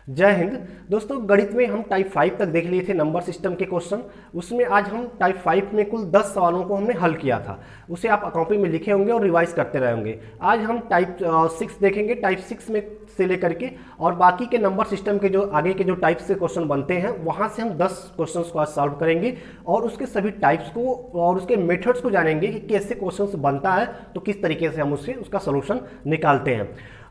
जय हिंद। दोस्तों, गणित में हम टाइप 5 तक देख लिए थे नंबर सिस्टम के क्वेश्चन। उसमें आज हम टाइप 5 में कुल 10 सवालों को हमने हल किया था। उसे आप कॉपी में लिखे होंगे और रिवाइज करते रहे होंगे। आज हम टाइप 6 देखेंगे, टाइप 6 में से लेकर के और बाकी के नंबर सिस्टम के जो आगे के जो टाइप से क्वेश्चन बनते हैं वहाँ से हम 10 क्वेश्चन को आज सॉल्व करेंगे और उसके सभी टाइप्स को और उसके मेथड्स को जानेंगे कि कैसे क्वेश्चन बनता है, तो किस तरीके से हम उसका सोल्यूशन निकालते हैं।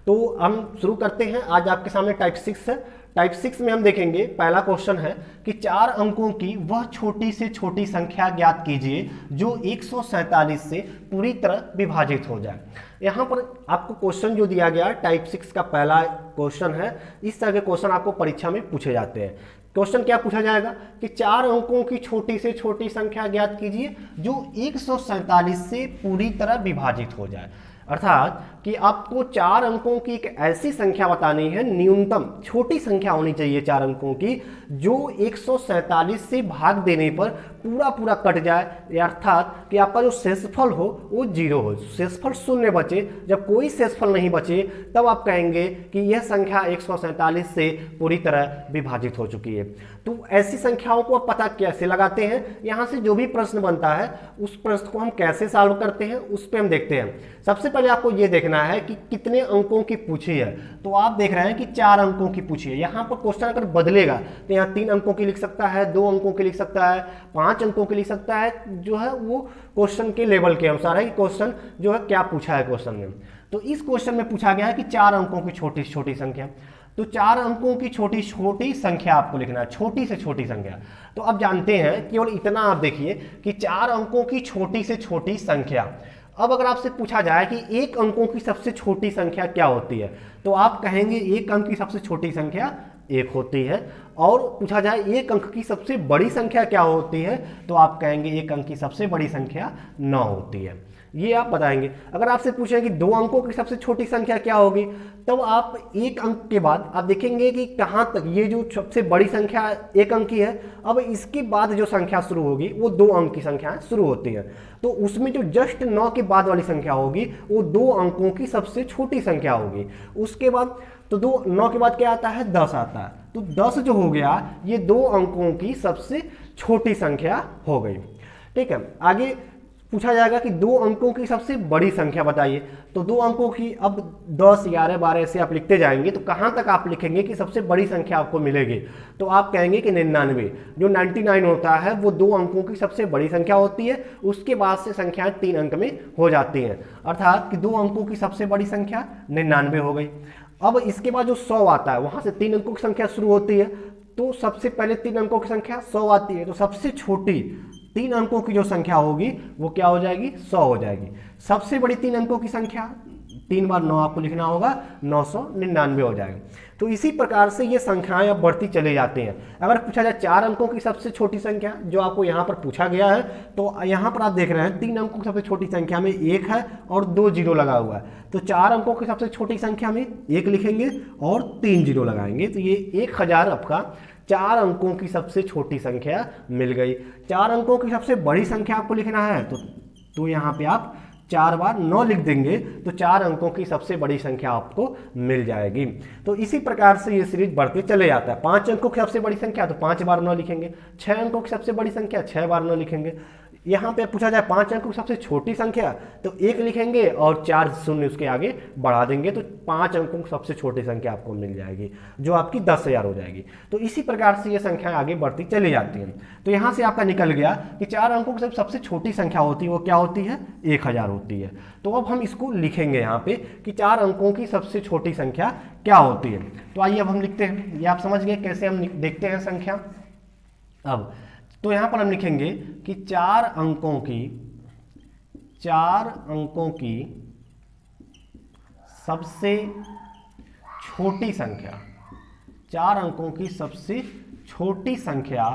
तो हम शुरू करते हैं। आज आपके सामने टाइप 6 है। टाइप 6 में हम देखेंगे, पहला क्वेश्चन है कि 4 अंकों की वह छोटी से छोटी संख्या ज्ञात कीजिए जो 147 से पूरी तरह विभाजित हो जाए। यहाँ पर आपको क्वेश्चन जो दिया गया टाइप 6 का पहला क्वेश्चन है। इस तरह के क्वेश्चन आपको परीक्षा में पूछे जाते हैं। क्वेश्चन क्या पूछा जाएगा कि 4 अंकों की छोटी से छोटी संख्या ज्ञात कीजिए जो 147 से पूरी तरह विभाजित हो जाए। अर्थात कि आपको 4 अंकों की एक ऐसी संख्या बतानी है, न्यूनतम छोटी संख्या होनी चाहिए 4 अंकों की, जो 147 से भाग देने पर पूरा पूरा कट जाए, अर्थात कि आपका जो शेषफल हो वो 0 हो, शेषफल 0 बचे। जब कोई शेषफल नहीं बचे तब आप कहेंगे कि यह संख्या 147 से पूरी तरह विभाजित हो चुकी है। तो ऐसी संख्याओं को आप पता कैसे लगाते हैं, यहाँ से जो भी प्रश्न बनता है उस प्रश्न को हम कैसे सॉल्व करते हैं उस पर हम देखते हैं। सबसे पहले आपको ये देखना है कि कितने अंकों की पूछी है। तो आप देख रहे हैं कि 4 अंकों की पूछी है। यहाँ पर क्वेश्चन अगर बदलेगा तो यहाँ 3 अंकों की लिख सकता है, 2 अंकों की लिख सकता है, 5 अंकों की लिख सकता है। जो है वो क्वेश्चन के लेवल के अनुसार है कि क्वेश्चन जो है क्या पूछा है क्वेश्चन में। तो इस क्वेश्चन में पूछा गया है कि 4 अंकों की छोटी से छोटी संख्या। तो 4 अंकों की छोटी छोटी संख्या आपको लिखना है, छोटी से छोटी संख्या। तो अब जानते हैं, केवल इतना आप देखिए कि 4 अंकों की छोटी से छोटी संख्या। अब अगर आपसे पूछा जाए कि 1 अंकों की सबसे छोटी संख्या क्या होती है, तो आप कहेंगे 1 अंक की सबसे छोटी संख्या 1 होती है। और पूछा जाए 1 अंक की सबसे बड़ी संख्या क्या होती है, तो आप कहेंगे 1 अंक की सबसे बड़ी संख्या 9 होती है। ये आप बताएंगे। अगर आपसे पूछें कि 2 अंकों की सबसे छोटी संख्या क्या होगी, तब आप 1 अंक के बाद आप देखेंगे कि कहाँ तक ये जो सबसे बड़ी संख्या 1 अंक की है, अब इसके बाद जो संख्या शुरू होगी वो 2 अंक की संख्या शुरू होती है। तो उसमें जो जस्ट 9 के बाद वाली संख्या होगी वो 2 अंकों की सबसे छोटी संख्या होगी। उसके बाद तो 9 के बाद क्या आता है, 10 आता है। तो 10 जो हो गया ये 2 अंकों की सबसे छोटी संख्या हो गई। ठीक है, आगे पूछा जाएगा कि 2 अंकों की सबसे बड़ी संख्या बताइए। तो 2 अंकों की अब 10, 11, 12 से आप लिखते जाएंगे तो कहाँ तक आप लिखेंगे कि सबसे बड़ी संख्या आपको मिलेगी, तो आप कहेंगे कि 99। जो 99 होता है वो 2 अंकों की सबसे बड़ी संख्या होती है। उसके बाद से संख्याएं 3 अंक में हो जाती हैं, अर्थात कि 2 अंकों की सबसे बड़ी संख्या 99 हो गई। अब इसके बाद जो 100 आता है वहां से 3 अंकों की संख्या शुरू होती है। तो सबसे पहले 3 अंकों की संख्या 100 आती है। तो सबसे छोटी 3 अंकों की जो संख्या होगी वो क्या हो जाएगी, 100 हो जाएगी। सबसे बड़ी 3 अंकों की संख्या 3 बार 9 आपको लिखना होगा, 999 हो जाएगा। तो इसी प्रकार से ये संख्याएं अब बढ़ती चली जाती हैं। अगर पूछा जाए 4 अंकों की सबसे छोटी संख्या, जो आपको यहाँ पर पूछा गया है, तो यहाँ पर आप देख रहे हैं 3 अंकों की सबसे छोटी संख्या में 1 है और 2 जीरो लगा हुआ है। तो 4 अंकों की सबसे छोटी संख्या में 1 लिखेंगे और 3 जीरो लगाएंगे, तो ये 1000 आपका 4 अंकों की सबसे छोटी संख्या मिल गई। 4 अंकों की सबसे बड़ी संख्या आपको लिखना है तो यहाँ पे आप 4 बार 9 लिख देंगे तो 4 अंकों की सबसे बड़ी संख्या आपको मिल जाएगी। तो इसी प्रकार से ये सीरीज बढ़ते चले जाता है। 5 अंकों की सबसे बड़ी संख्या तो 5 बार 9 लिखेंगे। 6 अंकों की सबसे बड़ी संख्या 6 बार 9 लिखेंगे। यहाँ पे पूछा जाए 5 अंकों की सबसे छोटी संख्या, तो 1 लिखेंगे और 4 शून्य उसके आगे बढ़ा देंगे, तो 5 अंकों की सबसे छोटी संख्या आपको मिल जाएगी, जो आपकी 10,000 हो जाएगी। तो इसी प्रकार से ये संख्याएं आगे बढ़ती चली जाती हैं। तो यहाँ से आपका निकल गया कि 4 अंकों की सबसे छोटी संख्या होती है वो क्या होती है, 1000 होती है। तो अब हम इसको लिखेंगे यहाँ पे कि 4 अंकों की सबसे छोटी संख्या क्या होती है। तो आइए अब हम लिखते हैं। ये आप समझ गए कैसे हम देखते हैं संख्या। अब तो यहां पर हम लिखेंगे कि 4 अंकों की सबसे छोटी संख्या, 4 अंकों की सबसे छोटी संख्या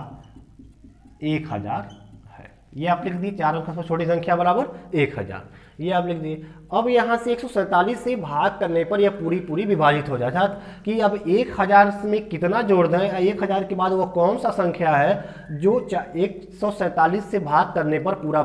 1000 है। ये आप लिख दिए, 4 अंकों की सबसे छोटी संख्या बराबर 1000, ये आप लिख दिए। अब यहाँ से 147 से भाग करने पर यह पूरी विभाजित हो जाता है कि अब 1000 में कितना जोड़ दें, 1000 के बाद वो कौन सा संख्या है जो 147 से भाग करने पर पूरा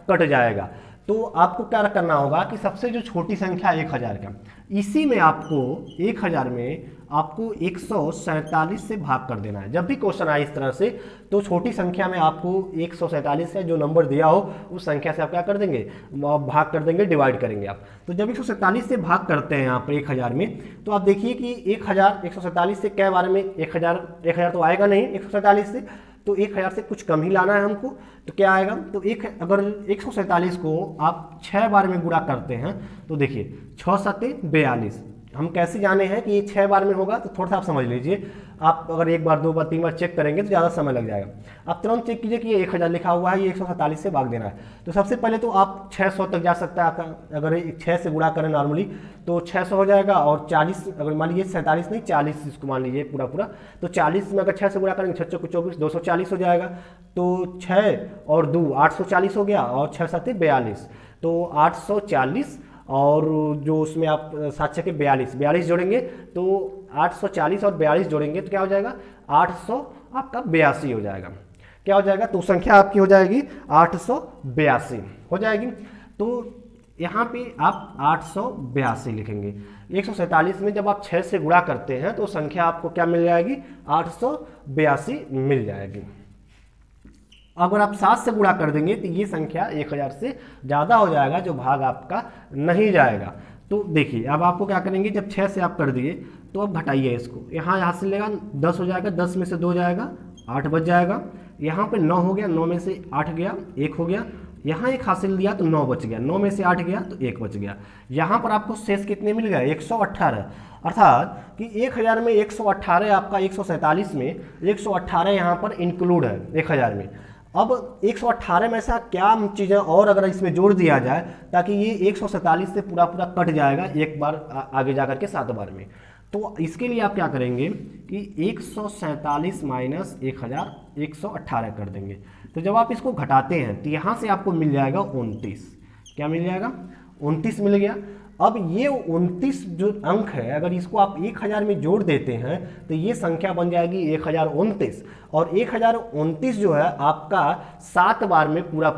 कट जाएगा। तो आपको क्या करना होगा कि सबसे जो छोटी संख्या 1000 का, इसी में आपको 1000 में आपको 147 से भाग कर देना है। जब भी क्वेश्चन आए इस तरह से तो छोटी संख्या में आपको 147 से जो नंबर दिया हो उस संख्या से आप क्या कर देंगे, भाग कर देंगे, डिवाइड करेंगे आप। तो जब 147 से भाग करते हैं यहाँ पर 1000 में, तो आप देखिए कि 147 से क्या बारे में 1000 तो आएगा नहीं 147 से, तो 1000 से कुछ कम ही लाना है हमको। तो क्या आएगा, तो अगर 147 को आप 6 बार में गुणा करते हैं तो देखिए 6 7 42। हम कैसे जाने हैं कि ये 6 बार में होगा, तो थोड़ा सा आप समझ लीजिए। आप अगर 1 बार 2 बार 3 बार चेक करेंगे तो ज़्यादा समय लग जाएगा। आप तुरंत चेक कीजिए कि ये 1000 लिखा हुआ है, ये 147 से भाग देना है। तो सबसे पहले तो आप 600 तक जा सकता है आपका, अगर 6 से गुणा करें नॉर्मली तो 600 हो जाएगा। और 40, अगर मान लीजिए 47 नहीं 40 इसको मान लीजिए पूरा, तो 40 में अगर 6 से गुणा करेंगे 6 24 240 हो जाएगा। तो 6 और 2 840 हो गया, और 6 7 42, तो 840, और जो उसमें आप 7 6 42 जोड़ेंगे तो 840 और 42 जोड़ेंगे तो क्या हो जाएगा, 800 आपका 82 हो जाएगा। क्या हो जाएगा, तो संख्या आपकी हो जाएगी 882 हो जाएगी। तो यहाँ पे आप 882 लिखेंगे। 147 में जब आप 6 से गुणा करते हैं तो संख्या आपको क्या मिल जाएगी, 882 मिल जाएगी। अगर आप 7 से गुणा कर देंगे तो ये संख्या 1000 से ज़्यादा हो जाएगा, जो भाग आपका नहीं जाएगा। तो देखिए अब आपको क्या करेंगे, जब 6 से आप कर दिए तो अब घटाइए इसको, यहाँ से लेगा 10 हो जाएगा, 10 में से 2 जाएगा 8 बच जाएगा। यहाँ पे 9 हो गया, 9 में से 8 गया 1 हो गया। यहाँ 1 हासिल दिया तो 9 बच गया, 9 में से 8 गया तो 1 बच गया। यहाँ पर आपको शेष कितने मिल गए, 118। अर्थात कि 1000 में 118 आपका 147 में 118 यहाँ पर इंक्लूड है 1000 में। अब 118 में ऐसा क्या चीज़ें और अगर इसमें जोड़ दिया जाए ताकि ये 147 से पूरा कट जाएगा एक बार आगे जा करके 7 बार में। तो इसके लिए आप क्या करेंगे कि 147 माइनस 1000 118 कर देंगे। तो जब आप इसको घटाते हैं तो यहाँ से आपको मिल जाएगा 29। क्या मिल जाएगा, 29 मिल गया। अब ये 29 जो अंक है, अगर इसको आप 1000 में जोड़ देते हैं तो ये संख्या बन जाएगी 1029। और 1029 जो है आपका 7 बार में पूरा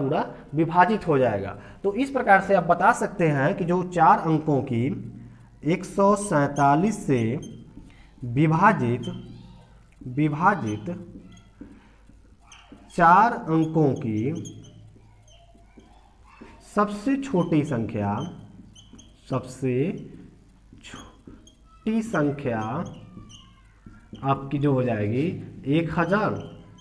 विभाजित हो जाएगा। तो इस प्रकार से आप बता सकते हैं कि जो 4 अंकों की 147 से विभाजित 4 अंकों की सबसे छोटी संख्या आपकी जो हो जाएगी 1000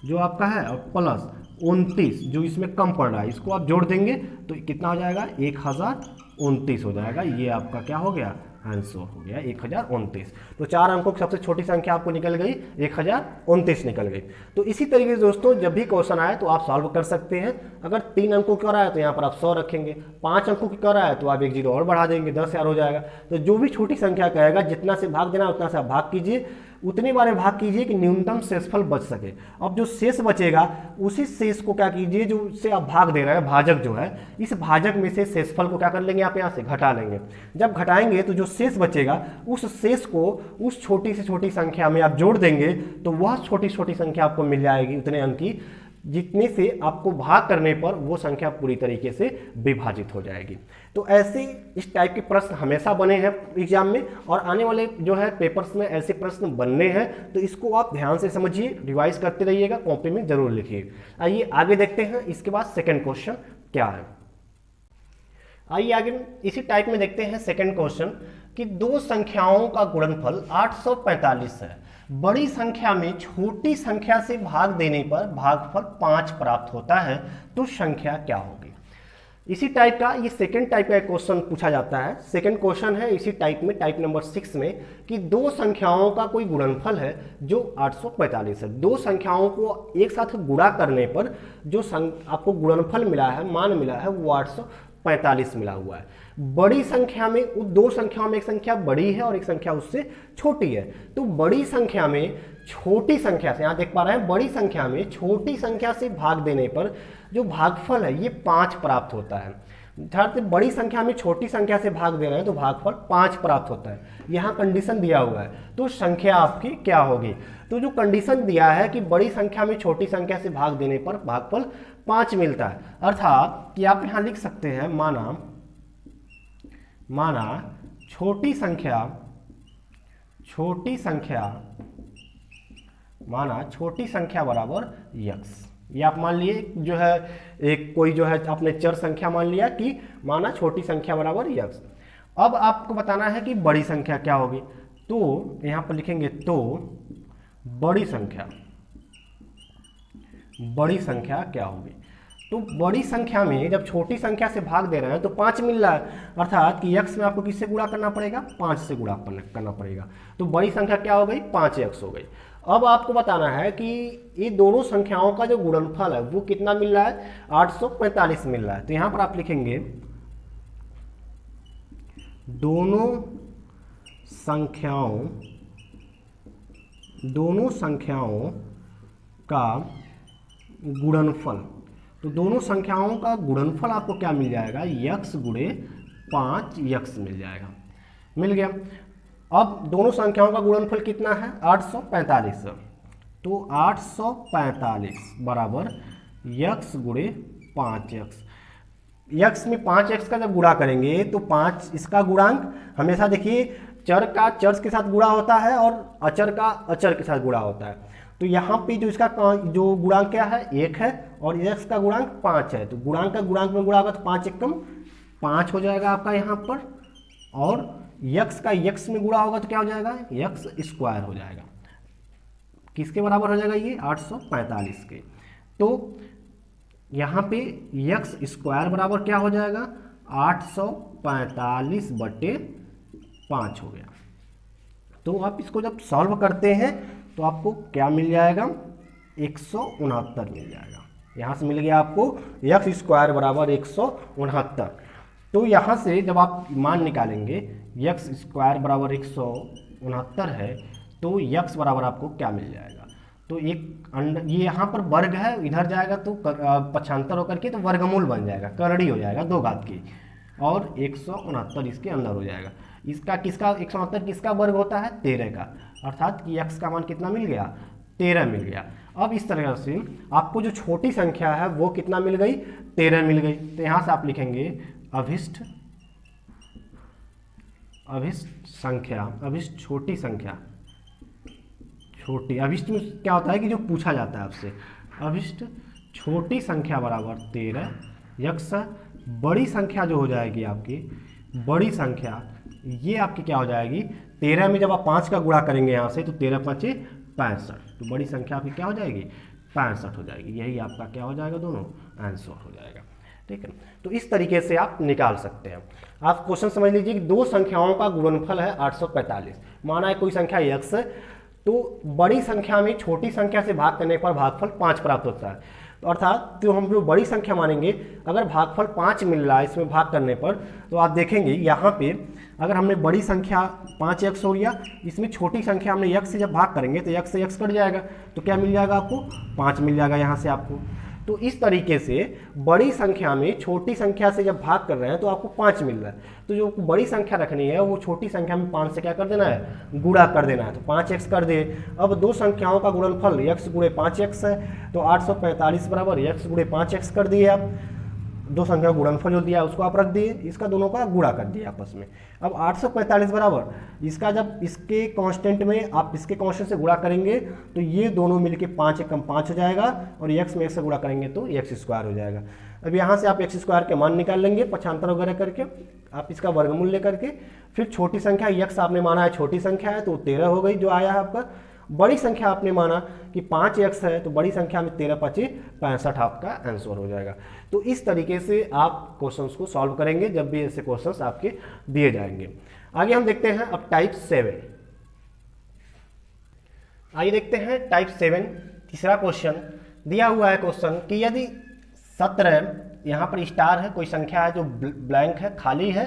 जो आपका है, और प्लस 29 जो इसमें कम पड़ रहा है, इसको आप जोड़ देंगे तो कितना हो जाएगा, 1029 हो जाएगा। ये आपका क्या हो गया, आंसर हो गया 1029। तो 4 अंकों की सबसे छोटी संख्या आपको निकल गई 1029 निकल गई। तो इसी तरीके से दोस्तों जब भी क्वेश्चन आए तो आप सॉल्व कर सकते हैं। अगर 3 अंकों की कर रहा है तो यहाँ पर आप 100 रखेंगे, 5 अंकों की कर रहा है तो आप 1 जीरो और बढ़ा देंगे, 10,000 हो जाएगा। तो जो भी छोटी संख्या कहेगा जितना से भाग देना उतना से आप भाग कीजिए, उतनी बार भाग कीजिए कि न्यूनतम शेषफल बच सके। अब जो शेष बचेगा उसी शेष को क्या कीजिए, जो से आप भाग दे रहे हैं भाजक जो है, इस भाजक में से शेषफल को क्या कर लेंगे, आप यहाँ से घटा लेंगे। जब घटाएंगे तो जो शेष बचेगा उस शेष को उस छोटी से छोटी संख्या में आप जोड़ देंगे तो वह छोटी छोटी संख्या आपको मिल जाएगी उतने अंक की, जितने से आपको भाग करने पर वो संख्या पूरी तरीके से विभाजित हो जाएगी। तो ऐसे इस टाइप के प्रश्न हमेशा बने हैं एग्जाम में, और आने वाले जो है पेपर्स में ऐसे प्रश्न बनने हैं। तो इसको आप ध्यान से समझिए, रिवाइज करते रहिएगा, कॉपी में जरूर लिखिए। आइए आगे देखते हैं इसके बाद सेकेंड क्वेश्चन क्या है। आइए आगे इसी टाइप में देखते हैं सेकेंड क्वेश्चन कि 2 संख्याओं का गुणनफल 845 है। बड़ी संख्या में छोटी संख्या से भाग देने पर भागफल 5 प्राप्त होता है, तो संख्या क्या होगी। इसी टाइप का ये सेकंड टाइप का क्वेश्चन पूछा जाता है। सेकंड क्वेश्चन है इसी टाइप में, टाइप नंबर 6 में, कि 2 संख्याओं का कोई गुणनफल है जो 845 है। 2 संख्याओं को एक साथ गुणा करने पर जो आपको गुणनफल मिला है, मान मिला है, वो 845 मिला हुआ है। बड़ी संख्या में, उन 2 संख्याओं में एक संख्या बड़ी है और एक संख्या उससे छोटी है। तो बड़ी संख्या में छोटी संख्या से, यहाँ देख पा रहे हैं, बड़ी संख्या में छोटी संख्या से भाग देने पर जो भागफल है ये 5 प्राप्त होता है। अर्थात बड़ी संख्या में छोटी संख्या से भाग दे रहे हैं तो भागफल 5 प्राप्त होता है। यहाँ कंडीशन दिया हुआ है तो संख्या आपकी क्या होगी, तो जो कंडीशन दिया है कि बड़ी संख्या में छोटी संख्या से भाग देने पर भागफल 5 मिलता है, अर्थात कि आप यहाँ लिख सकते हैं माना छोटी संख्या बराबर यक्स। ये आप मान लिए जो है एक कोई जो है आपने चर संख्या मान लिया कि माना छोटी संख्या बराबर यक्स। अब आपको बताना है कि बड़ी संख्या क्या होगी, तो यहाँ पर लिखेंगे तो बड़ी संख्या क्या होगी। तो बड़ी संख्या में जब छोटी संख्या से भाग दे रहे हैं तो 5 मिल रहा है, अर्थात कि x में आपको किससे गुणा करना पड़ेगा, 5 से गुणा करना पड़ेगा। तो बड़ी संख्या क्या हो गई, 5x हो गई। अब आपको बताना है कि ये दोनों संख्याओं का जो गुणनफल है वो कितना मिल रहा है, 845 मिल रहा है। तो यहाँ पर आप लिखेंगे दोनों संख्याओं का गुणनफल। तो दोनों संख्याओं का गुणनफल आपको क्या मिल जाएगा, x गुणे 5x मिल जाएगा, मिल गया। अब दोनों संख्याओं का गुणनफल कितना है, 845। तो 845 बराबर x गुणे 5x। x में 5x का जब गुणा करेंगे तो 5 इसका गुणांक हमेशा देखिए चर का चर के साथ गुणा होता है और अचर का अचर के साथ गुणा होता है। तो यहाँ पे जो इसका जो गुणांक क्या है, 1 है और x का गुणांक 5 है। तो गुणांक का गुणांक में गुणा होगा तो 5 एकम 5 हो जाएगा आपका यहाँ पर, और x का x में गुणा होगा तो क्या हो जाएगा, x स्क्वायर हो जाएगा। किसके बराबर हो जाएगा ये, 845 के। तो यहाँ पे x स्क्वायर बराबर क्या हो जाएगा, 845/5 हो गया। तो आप इसको जब सॉल्व करते हैं तो आपको क्या मिल जाएगा, 169 मिल जाएगा। यहाँ से मिल गया आपको x स्क्वायर बराबर 169। तो यहाँ से जब आप मान निकालेंगे x स्क्वायर बराबर 169 है तो x बराबर आपको क्या मिल जाएगा, तो एक ये यहाँ पर वर्ग है, इधर जाएगा तो पक्षांतर होकर के तो वर्गमूल बन जाएगा, करड़ी हो जाएगा 2 घात की, और 169 इसके अंदर हो जाएगा। इसका किसका 169 किसका वर्ग होता है, 13 का, अर्थात कि x का मान कितना मिल गया, 13 मिल गया। अब इस तरह से आपको जो छोटी संख्या है वो कितना मिल गई, 13 मिल गई। तो यहाँ से आप लिखेंगे अभिष्ट छोटी संख्या। अभिष्ट में क्या होता है कि जो पूछा जाता है आपसे, अभिष्ट छोटी संख्या बराबर 13 यक्स। बड़ी संख्या जो हो जाएगी आपकी, बड़ी संख्या ये आपकी क्या हो जाएगी, 13 में जब आप 5 का गुणा करेंगे यहाँ से तो 13 × 5 = 65। तो बड़ी संख्या आपकी क्या हो जाएगी, 65 हो जाएगी। यही आपका क्या हो जाएगा, दोनों आंसर हो जाएगा। ठीक है, तो इस तरीके से आप निकाल सकते हैं। आप क्वेश्चन समझ लीजिए कि दो संख्याओं का गुणनफल है 845। माना है कोई संख्या x है, तो बड़ी संख्या में छोटी संख्या से भाग करने पर भागफल 5 प्राप्त होता है। तो अर्थात तो हम जो बड़ी संख्या मानेंगे, अगर भागफल 5 मिल रहा है इसमें भाग करने पर, तो आप देखेंगे यहाँ पे अगर हमने बड़ी संख्या 5x हो गया, इसमें छोटी संख्या हमने x से जब भाग करेंगे तो x से x कट जाएगा, तो क्या मिल जाएगा आपको, 5 मिल जाएगा यहाँ से आपको। तो इस तरीके से बड़ी संख्या में छोटी संख्या से जब भाग कर रहे हैं तो आपको 5 मिल रहा है। तो जो बड़ी संख्या रखनी है वो छोटी संख्या में 5 से क्या कर देना है, गुणा कर देना है। तो 5x कर दे। अब दो संख्याओं का गुणनफल x गुणे 5x है, तो 845 बराबर x गुणे 5x कर दिए आप। दो संख्या का गुणनफल जो दिया उसको आप रख दिए, इसका दोनों का गुणा कर दिया आपस में। अब 845 बराबर इसका जब इसके कांस्टेंट में आप इसके कांस्टेंट से गुणा करेंगे तो ये दोनों मिलके 5 × 5 हो जाएगा, और x में x से गुणा करेंगे तो x स्क्वायर हो जाएगा। अब यहाँ से आप x स्क्वायर के मान निकाल लेंगे पक्षांतर वगैरह करके, आप इसका वर्गमूल लेकर के। फिर छोटी संख्या x आपने माना है छोटी संख्या है तो 13 हो गई जो आया है आपका। बड़ी संख्या आपने माना कि 5x है, तो बड़ी संख्या में 13 × 5 = 65 आपका आंसर हो जाएगा। तो इस तरीके से आप क्वेश्चंस को सॉल्व करेंगे जब भी ऐसे क्वेश्चंस आपके दिए जाएंगे। आगे हम देखते हैं अब टाइप 7। आइए देखते हैं टाइप 7 तीसरा क्वेश्चन। दिया हुआ है क्वेश्चन कि यदि 17 यहाँ पर स्टार है, कोई संख्या है जो ब्लैंक है, खाली है,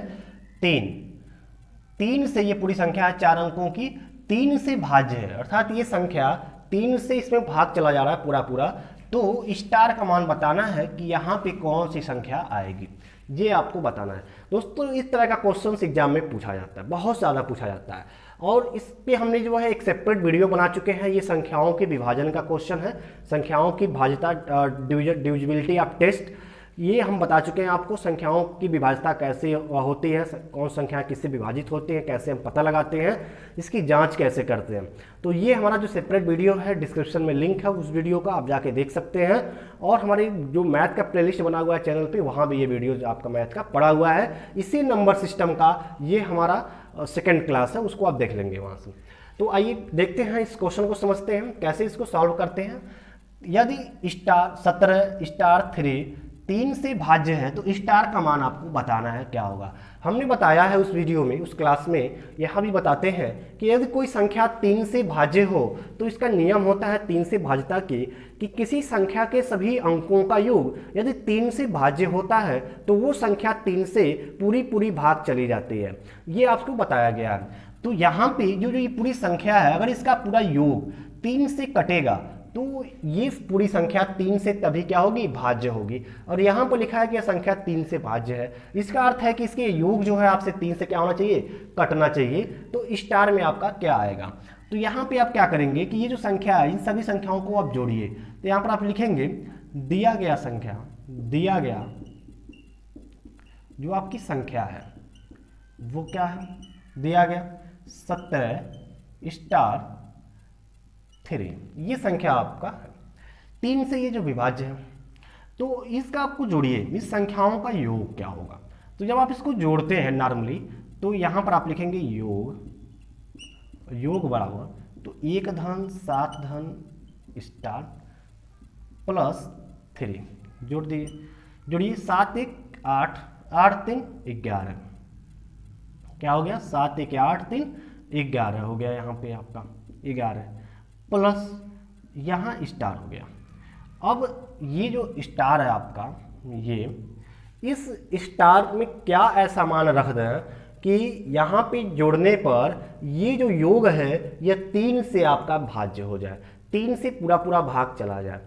3 से ये पूरी संख्या है 4 अंकों की, 3 से भाज्य है, अर्थात ये संख्या 3 से इसमें भाग चला जा रहा है पूरा पूरा। तो स्टार का मान बताना है कि यहाँ पे कौन सी संख्या आएगी। ये आपको बताना है दोस्तों। इस तरह का क्वेश्चन एग्जाम में पूछा जाता है, बहुत ज़्यादा पूछा जाता है, और इस पे हमने जो है एक सेपरेट वीडियो बना चुके हैं। ये संख्याओं के विभाजन का क्वेश्चन है, संख्याओं की भाज्यता, डिविजिबिलिटी ऑफ टेस्ट, ये हम बता चुके हैं आपको। संख्याओं की विभाज्यता कैसे होती है, कौन संख्या किससे विभाजित होती है, कैसे हम पता लगाते हैं, इसकी जांच कैसे करते हैं। तो ये हमारा जो सेपरेट वीडियो है, डिस्क्रिप्शन में लिंक है उस वीडियो का, आप जाके देख सकते हैं। और हमारे जो मैथ का प्लेलिस्ट बना हुआ है चैनल पे, वहाँ भी ये वीडियो आपका मैथ का पड़ा हुआ है। इसी नंबर सिस्टम का ये हमारा सेकेंड क्लास है, उसको आप देख लेंगे वहाँ से। तो आइए देखते हैं, इस क्वेश्चन को समझते हैं कैसे इसको सॉल्व करते हैं। यदि स्टार 17 स्टार 3 3 से भाज्य है तो स्टार का मान आपको बताना है क्या होगा। हमने बताया है उस वीडियो में, उस क्लास में, यहाँ भी बताते हैं कि यदि कोई संख्या 3 से भाज्य हो तो इसका नियम होता है 3 से भाज्यता की, कि किसी संख्या के सभी अंकों का योग यदि 3 से भाज्य होता है तो वो संख्या 3 से पूरी भाग चली जाती है। ये आपको बताया गया है। तो यहाँ पे जो ये पूरी संख्या है, अगर इसका पूरा योग 3 से कटेगा तो ये पूरी संख्या 3 से तभी क्या होगी, भाज्य होगी। और यहाँ पर लिखा है कि यह संख्या 3 से भाज्य है, इसका अर्थ है कि इसके योग जो है आपसे 3 से क्या होना चाहिए, कटना चाहिए। तो स्टार में आपका क्या आएगा। तो यहाँ पे आप क्या करेंगे कि ये जो संख्या है, इन सभी संख्याओं को आप जोड़िए। तो यहाँ पर आप लिखेंगे दिया गया संख्या, दिया गया जो आपकी संख्या है वो क्या है, दिया गया 17 स्टार 3, ये संख्या आपका है। 3 से ये जो विभाज्य है तो इसका आपको जोड़िए, इस संख्याओं का योग क्या होगा। तो जब आप इसको जोड़ते हैं नॉर्मली, तो यहाँ पर आप लिखेंगे योग बराबर, तो 1 धन 7 धन स्टार प्लस 3, जोड़ दिए, जोड़िए 7 1 8, 8 3 11, क्या हो गया 7 1 8 3 11 हो गया, यहाँ पे आपका 11 प्लस यहाँ स्टार हो गया। अब ये जो स्टार है आपका, ये इस स्टार में क्या ऐसा मान रख दें कि यहाँ पे जोड़ने पर ये जो योग है ये 3 से आपका भाज्य हो जाए, 3 से पूरा भाग चला जाए।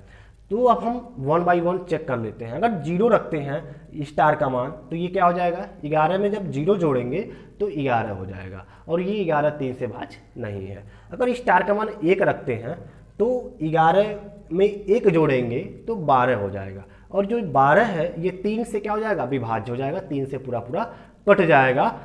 तो अब हम 1 बाई 1 चेक कर लेते हैं। अगर 0 रखते हैं स्टार का मान तो ये क्या हो जाएगा, 11 में जब 0 जोड़ेंगे तो 11 हो जाएगा, और ये 11 3 से भाज्य नहीं है। अगर स्टार का मान 1 रखते हैं तो 11 में 1 जोड़ेंगे तो 12 हो जाएगा, और जो 12 है ये 3 से क्या हो जाएगा, विभाज्य हो जाएगा, 3 से पूरा कट जाएगा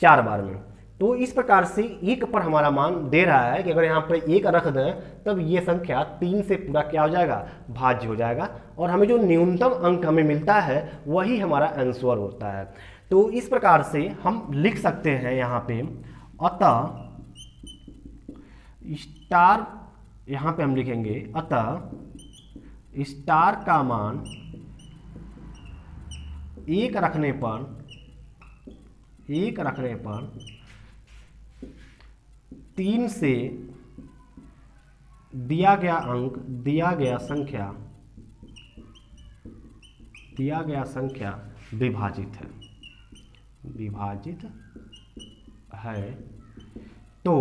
4 बार में। तो इस प्रकार से 1 पर हमारा मान दे रहा है कि अगर यहाँ पर 1 रख दें तब ये संख्या 3 से पूरा क्या हो जाएगा, भाज्य हो जाएगा, और हमें जो न्यूनतम अंक हमें मिलता है वही हमारा आंसर होता है। तो इस प्रकार से हम लिख सकते हैं यहाँ पे, अतः स्टार, यहाँ पे हम लिखेंगे अतः स्टार का मान 1 रखने पर 3 से दिया गया अंक, दिया गया संख्या विभाजित है, तो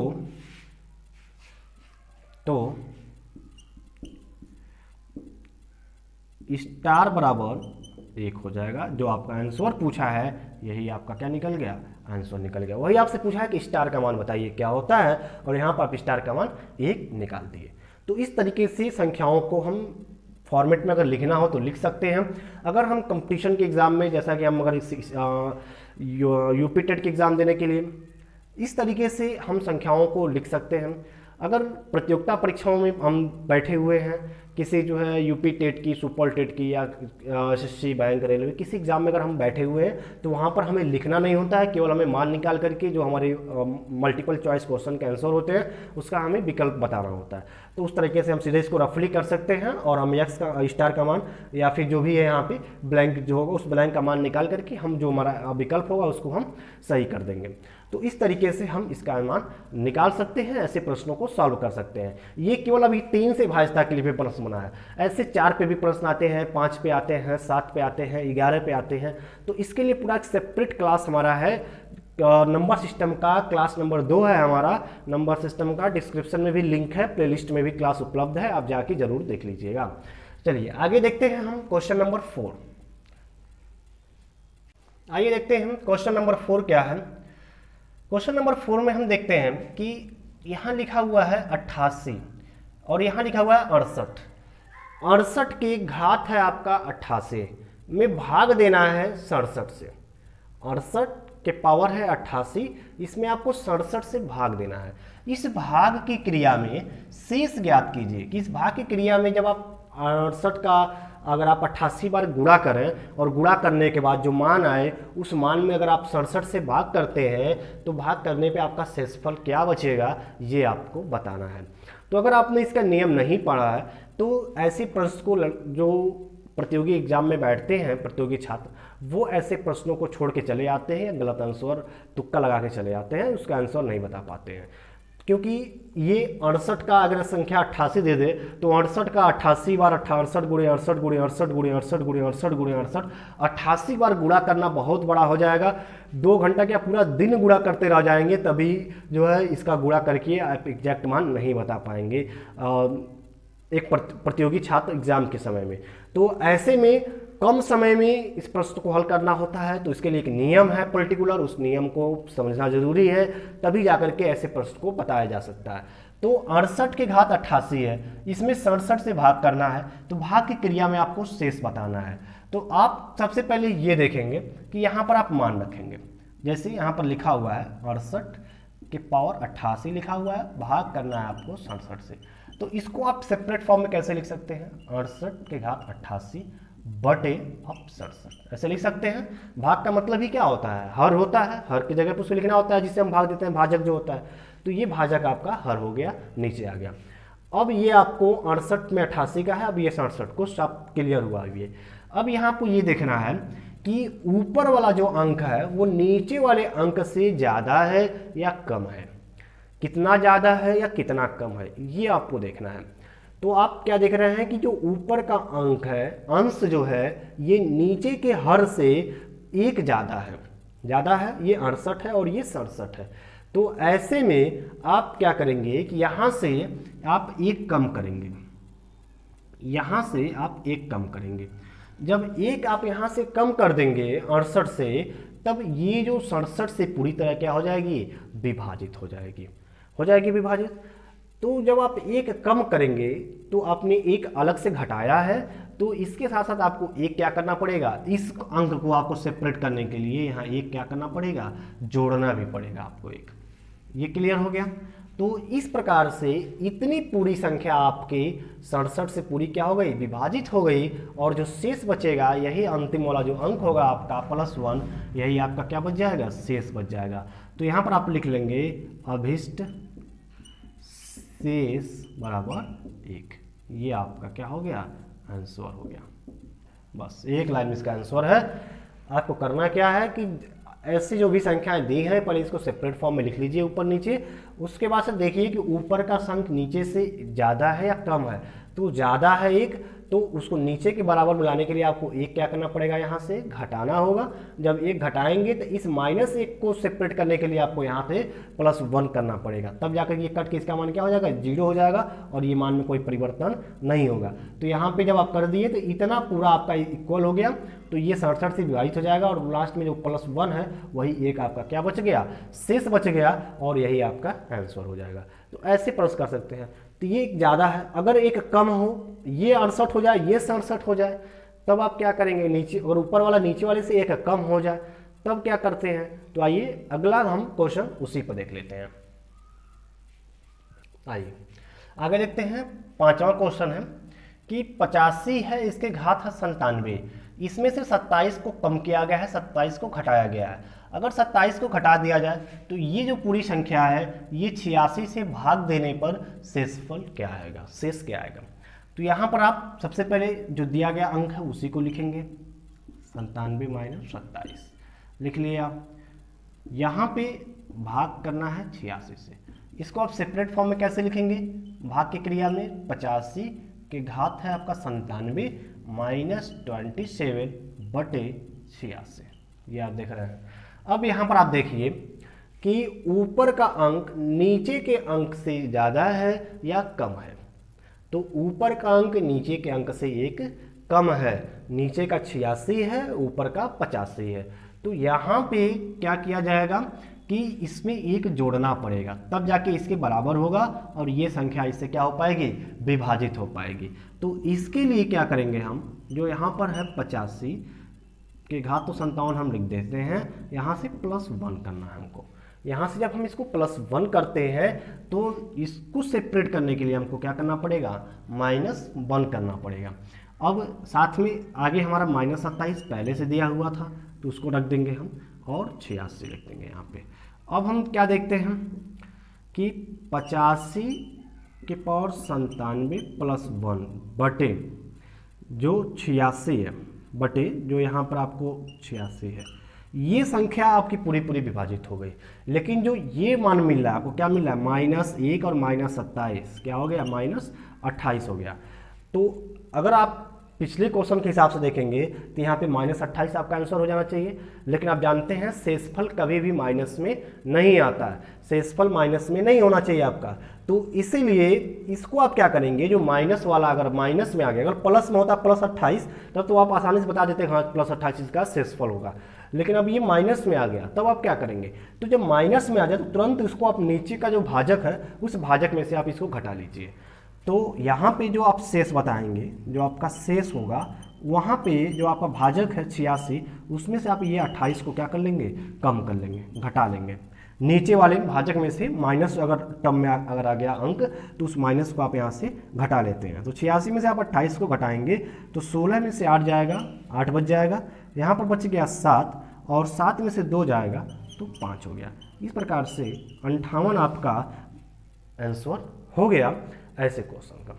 स्टार बराबर 1 हो जाएगा। जो आपका आंसर पूछा है यही आपका क्या निकल गया, आंसर निकल गया। वही आपसे पूछा है कि स्टार का मान बताइए क्या होता है, और यहाँ पर आप स्टार का मान 1 निकाल दिए। तो इस तरीके से संख्याओं को हम फॉर्मेट में अगर लिखना हो तो लिख सकते हैं। अगर हम कंपटीशन के एग्ज़ाम में, जैसा कि हम अगर यूपी टेट के एग्ज़ाम देने के लिए, इस तरीके से हम संख्याओं को लिख सकते हैं। अगर प्रतियोगिता परीक्षाओं में हम बैठे हुए हैं, किसी जो है यूपी टेट की, सुपर टेट की, या एसएससी, बैंक, रेलवे, किसी एग्जाम में अगर हम बैठे हुए हैं तो वहाँ पर हमें लिखना नहीं होता है, केवल हमें मान निकाल करके जो हमारे मल्टीपल चॉइस क्वेश्चन के आंसर होते हैं उसका हमें विकल्प बताना होता है। तो उस तरीके से हम सीधे इसको रफली कर सकते हैं, और हम एक्स का, स्टार का मान, या फिर जो भी है यहाँ पे ब्लैंक जो होगा उस ब्लैंक का मान निकाल करके हम जो हमारा विकल्प होगा उसको हम सही कर देंगे। तो इस तरीके से हम इसका मान निकाल सकते हैं, ऐसे प्रश्नों को सॉल्व कर सकते हैं। ये केवल अभी 3 से भाज्यता के लिए भी प्रश्न बना है, ऐसे 4 पे भी प्रश्न आते हैं, 5 पे आते हैं, 7 पे आते हैं, 11 पे आते हैं। तो इसके लिए पूरा एक सेपरेट क्लास हमारा है नंबर सिस्टम का, क्लास नंबर 2 है हमारा नंबर सिस्टम का। डिस्क्रिप्शन में भी लिंक है, प्लेलिस्ट में भी क्लास उपलब्ध है, आप जाके जरूर देख लीजिएगा। चलिए आगे देखते हैं हम क्वेश्चन नंबर 4। आइए देखते हैं क्वेश्चन नंबर 4 क्या है। क्वेश्चन नंबर 4 में हम देखते हैं कि यहाँ लिखा हुआ है 88 और यहाँ लिखा हुआ है 68। 68 की घात है आपका 88 में भाग देना है 67 से। 68 के पावर है 88, इसमें आपको 67 से भाग देना है। इस भाग की क्रिया में शेष ज्ञात कीजिए कि इस भाग की क्रिया में जब आप 68 का अगर आप 88 बार गुणा करें और गुणा करने के बाद जो मान आए उस मान में अगर आप 67 से भाग करते हैं तो भाग करने पे आपका शेषफल क्या बचेगा ये आपको बताना है। तो अगर आपने इसका नियम नहीं पढ़ा है तो ऐसे प्रश्न को जो प्रतियोगी एग्जाम में बैठते हैं प्रतियोगी छात्र वो ऐसे प्रश्नों को छोड़ के चले आते हैं, गलत आंसर तुक्का लगा के चले आते हैं, उसका आंसर नहीं बता पाते हैं। क्योंकि ये 68 का अगर संख्या 88 दे दे तो 68 का 88 बार 68 गुणे 68 गुणे 68 गुणे 68 गुणे 68 गुणे 68 88 बार गुणा करना बहुत बड़ा हो जाएगा। 2 घंटा क्या पूरा दिन गुणा करते रह जाएंगे, तभी जो है इसका गुणा करके आप एग्जैक्ट मान नहीं बता पाएंगे एक प्रतियोगी छात्र एग्जाम के समय में। तो ऐसे में कम समय में इस प्रश्न को हल करना होता है, तो इसके लिए एक नियम है पर्टिकुलर, उस नियम को समझना जरूरी है, तभी जाकर के ऐसे प्रश्न को बताया जा सकता है। तो 68 की घात 88 है, इसमें 67 से भाग करना है, तो भाग की क्रिया में आपको शेष बताना है। तो आप सबसे पहले ये देखेंगे कि यहाँ पर आप मान रखेंगे, जैसे यहाँ पर लिखा हुआ है 68 के पावर 88 लिखा हुआ है, भाग करना है आपको 67 से। तो इसको आप सेपरेट फॉर्म में कैसे लिख सकते हैं, 68 के घात 88 बटे अब 67 ऐसे लिख सकते हैं। भाग का मतलब ही क्या होता है, हर होता है, हर की जगह पर उसको लिखना होता है जिसे हम भाग देते हैं, भाजक जो होता है। तो ये भाजक आपका हर हो गया, नीचे आ गया। अब ये आपको 68 में 88 का है, अब ये 67 को सब क्लियर हुआ। अब यहाँ आपको ये देखना है कि ऊपर वाला जो अंक है वो नीचे वाले अंक से ज़्यादा है या कम है, कितना ज़्यादा है या कितना कम है, ये आपको देखना है। तो आप क्या देख रहे हैं कि जो ऊपर का अंक है, अंश जो है, ये नीचे के हर से एक ज़्यादा है, ये 68 है और ये 67 है। तो ऐसे में आप क्या करेंगे कि यहाँ से आप एक कम करेंगे, यहाँ से आप एक कम करेंगे। जब एक आप यहाँ से कम कर देंगे 68 से, तब ये जो 67 से पूरी तरह क्या हो जाएगी, विभाजित हो जाएगी विभाजित। तो जब आप एक कम करेंगे तो आपने एक अलग से घटाया है, तो इसके साथ साथ आपको एक क्या करना पड़ेगा, इस अंक को आपको सेपरेट करने के लिए यहाँ एक क्या करना पड़ेगा, जोड़ना भी पड़ेगा आपको एक। ये क्लियर हो गया। तो इस प्रकार से इतनी पूरी संख्या आपके 67 से पूरी क्या हो गई, विभाजित हो गई, और जो शेष बचेगा यही अंतिम वाला जो अंक होगा आपका +1, यही आपका क्या बच जाएगा, शेष बच जाएगा। तो यहाँ पर आप लिख लेंगे अभिष्ट शेष बराबर 1। ये आपका क्या हो गया, आंसर हो गया। बस एक लाइन में इसका आंसर है। आपको करना क्या है कि ऐसी जो भी संख्याएं दी हैं पहले इसको सेपरेट फॉर्म में लिख लीजिए ऊपर नीचे, उसके बाद से देखिए कि ऊपर का संख्या नीचे से ज़्यादा है या कम है। तो ज़्यादा है एक, तो उसको नीचे के बराबर मिलाने के लिए आपको एक क्या करना पड़ेगा, यहाँ से घटाना होगा। जब एक घटाएंगे तो इस -1 को सेपरेट करने के लिए आपको यहाँ से +1 करना पड़ेगा, तब जाकर ये कट के इसका मान क्या हो जाएगा, 0 हो जाएगा, और ये मान में कोई परिवर्तन नहीं होगा। तो यहाँ पे जब आप कर दिए तो इतना पूरा आपका इक्वल हो गया, तो ये 67 से विभाजित हो जाएगा, और लास्ट में जो +1 है वही एक आपका क्या बच गया, शेष बच गया, और यही आपका आंसर हो जाएगा। तो ऐसे प्रश्न कर सकते हैं। तो ये ज़्यादा है, अगर एक कम हो, ये 68 हो जाए, ये 67 हो जाए, तब आप क्या करेंगे, नीचे, और ऊपर वाला नीचे वाले से एक कम हो जाए, तब क्या करते हैं। तो आइए अगला हम क्वेश्चन उसी पर देख लेते हैं। आइए आगे देखते हैं। 5वां क्वेश्चन है कि 85 है, इसके घात है 97, इसमें से 27 को कम किया गया है, 27 को घटाया गया है। अगर 27 को घटा दिया जाए तो ये जो पूरी संख्या है ये 86 से भाग देने पर शेषफल क्या आएगा, शेष क्या आएगा। तो यहाँ पर आप सबसे पहले जो दिया गया अंक है उसी को लिखेंगे, 97 - 27 लिख लिए आप। यहाँ पे भाग करना है 86 से, इसको आप सेपरेट फॉर्म में कैसे लिखेंगे, भाग की क्रिया में 85 के घात है आपका 97 - 27 बटे 86, ये आप देख रहे हैं। अब यहाँ पर आप देखिए कि ऊपर का अंक नीचे के अंक से ज़्यादा है या कम है। तो ऊपर का अंक नीचे के अंक से एक कम है, नीचे का 86 है, ऊपर का 85 है। तो यहाँ पे क्या किया जाएगा कि इसमें एक जोड़ना पड़ेगा, तब जाके इसके बराबर होगा और ये संख्या इससे क्या हो पाएगी, विभाजित हो पाएगी। तो इसके लिए क्या करेंगे हम, जो यहाँ पर है 85 के घात तो 57 हम लिख देते हैं, यहाँ से +1 करना है हमको। यहाँ से जब हम इसको +1 करते हैं तो इसको सेपरेट करने के लिए हमको क्या करना पड़ेगा, -1 करना पड़ेगा। अब साथ में आगे हमारा -27 पहले से दिया हुआ था तो उसको रख देंगे हम और 86 लिख देंगे यहाँ पे। अब हम क्या देखते हैं कि 85 के पावर 97 +1 बटे जो 86 है, बटे जो यहाँ पर आपको 86 है, ये संख्या आपकी पूरी पूरी विभाजित हो गई। लेकिन जो ये मान मिल रहा है आपको, क्या मिल रहा है, -1 और -27 क्या हो गया, -28 हो गया। तो अगर आप पिछले क्वेश्चन के हिसाब से देखेंगे तो यहाँ पे -28 आपका आंसर हो जाना चाहिए, लेकिन आप जानते हैं शेषफल कभी भी माइनस में नहीं आता है, शेषफल माइनस में नहीं होना चाहिए आपका। तो इसीलिए इसको आप क्या करेंगे, जो माइनस वाला अगर माइनस में आ गया, अगर प्लस में होता +28 तब तो आप आसानी से बता देते हैं हाँ +28 इसका शेषफल होगा। लेकिन अब ये माइनस में आ गया, तब आप क्या करेंगे, तो जब माइनस में आ जाए तो तुरंत इसको आप नीचे का जो भाजक है उस भाजक में से आप इसको घटा लीजिए। तो यहाँ पे जो आप शेष बताएंगे, जो आपका शेष होगा वहाँ पे जो आपका भाजक है 86, उसमें से आप ये 28 को क्या कर लेंगे, कम कर लेंगे, घटा लेंगे। नीचे वाले भाजक में से माइनस अगर टर्म में अगर आ गया अंक तो उस माइनस को आप यहाँ से घटा लेते हैं। तो 86 में से आप 28 को घटाएंगे तो 16 में से 8 जाएगा, 8 बच जाएगा, यहाँ पर बच गया 7 और 7 में से 2 जाएगा तो 5 हो गया। इस प्रकार से 58 आपका आंसर हो गया ऐसे क्वेश्चन का।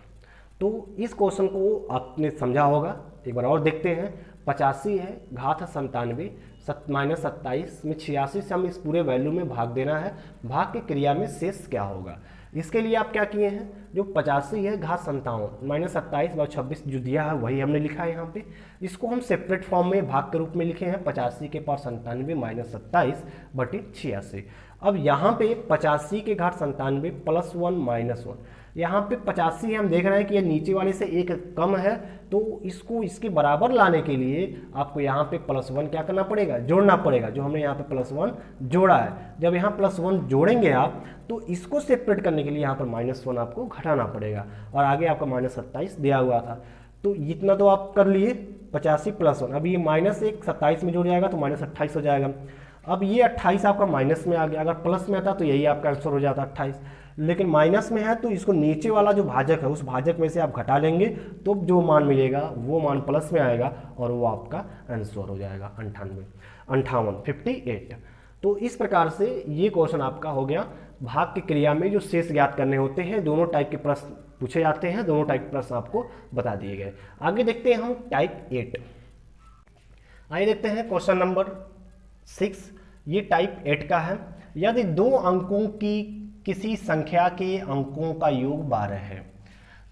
तो इस क्वेश्चन को आपने समझा होगा, एक बार और देखते हैं। 85 है, घात है 97, -27 में 86 से हम इस पूरे वैल्यू में भाग देना है, भाग की क्रिया में शेष क्या होगा। इसके लिए आप क्या किए हैं, जो 85 है घात 57 -27/26 जो दिया है वही हमने लिखा है यहाँ पे। इसको हम सेपरेट फॉर्म में भाग के रूप में लिखे हैं, 85 के पावर 97 -27/86। अब यहाँ पे 85 के घात 97 +1 -1, यहाँ पे 85 हम देख रहे हैं कि ये नीचे वाले से एक कम है, तो इसको इसके बराबर लाने के लिए आपको यहाँ पे +1 क्या करना पड़ेगा, जोड़ना पड़ेगा, जो हमने यहाँ पे +1 जोड़ा है। जब यहाँ +1 जोड़ेंगे आप तो इसको सेपरेट करने के लिए यहाँ पर -1 आपको घटाना पड़ेगा, और आगे आपका -27 दिया हुआ था। तो इतना तो आप कर लिए, 85 +1, अब ये -1 27 में जुड़ जाएगा तो -28 हो जाएगा। अब ये 28 आपका माइनस में आ गया, अगर प्लस में आता तो यही आपका आंसर हो जाता 28, लेकिन माइनस में है तो इसको नीचे वाला जो भाजक है उस भाजक में से आप घटा लेंगे तो जो मान मिलेगा वो मान प्लस में आएगा और वो आपका आंसर हो जाएगा 58। तो इस प्रकार से ये क्वेश्चन आपका हो गया। भाग की क्रिया में जो शेष ज्ञात करने होते हैं, दोनों टाइप के प्रश्न पूछे जाते हैं, दोनों टाइप के प्रश्न आपको बता दिए गए। आगे देखते हैं हम टाइप 8। आइए देखते हैं क्वेश्चन नंबर 6, ये टाइप 8 का है। यदि 2 अंकों की किसी संख्या के अंकों का योग 12 है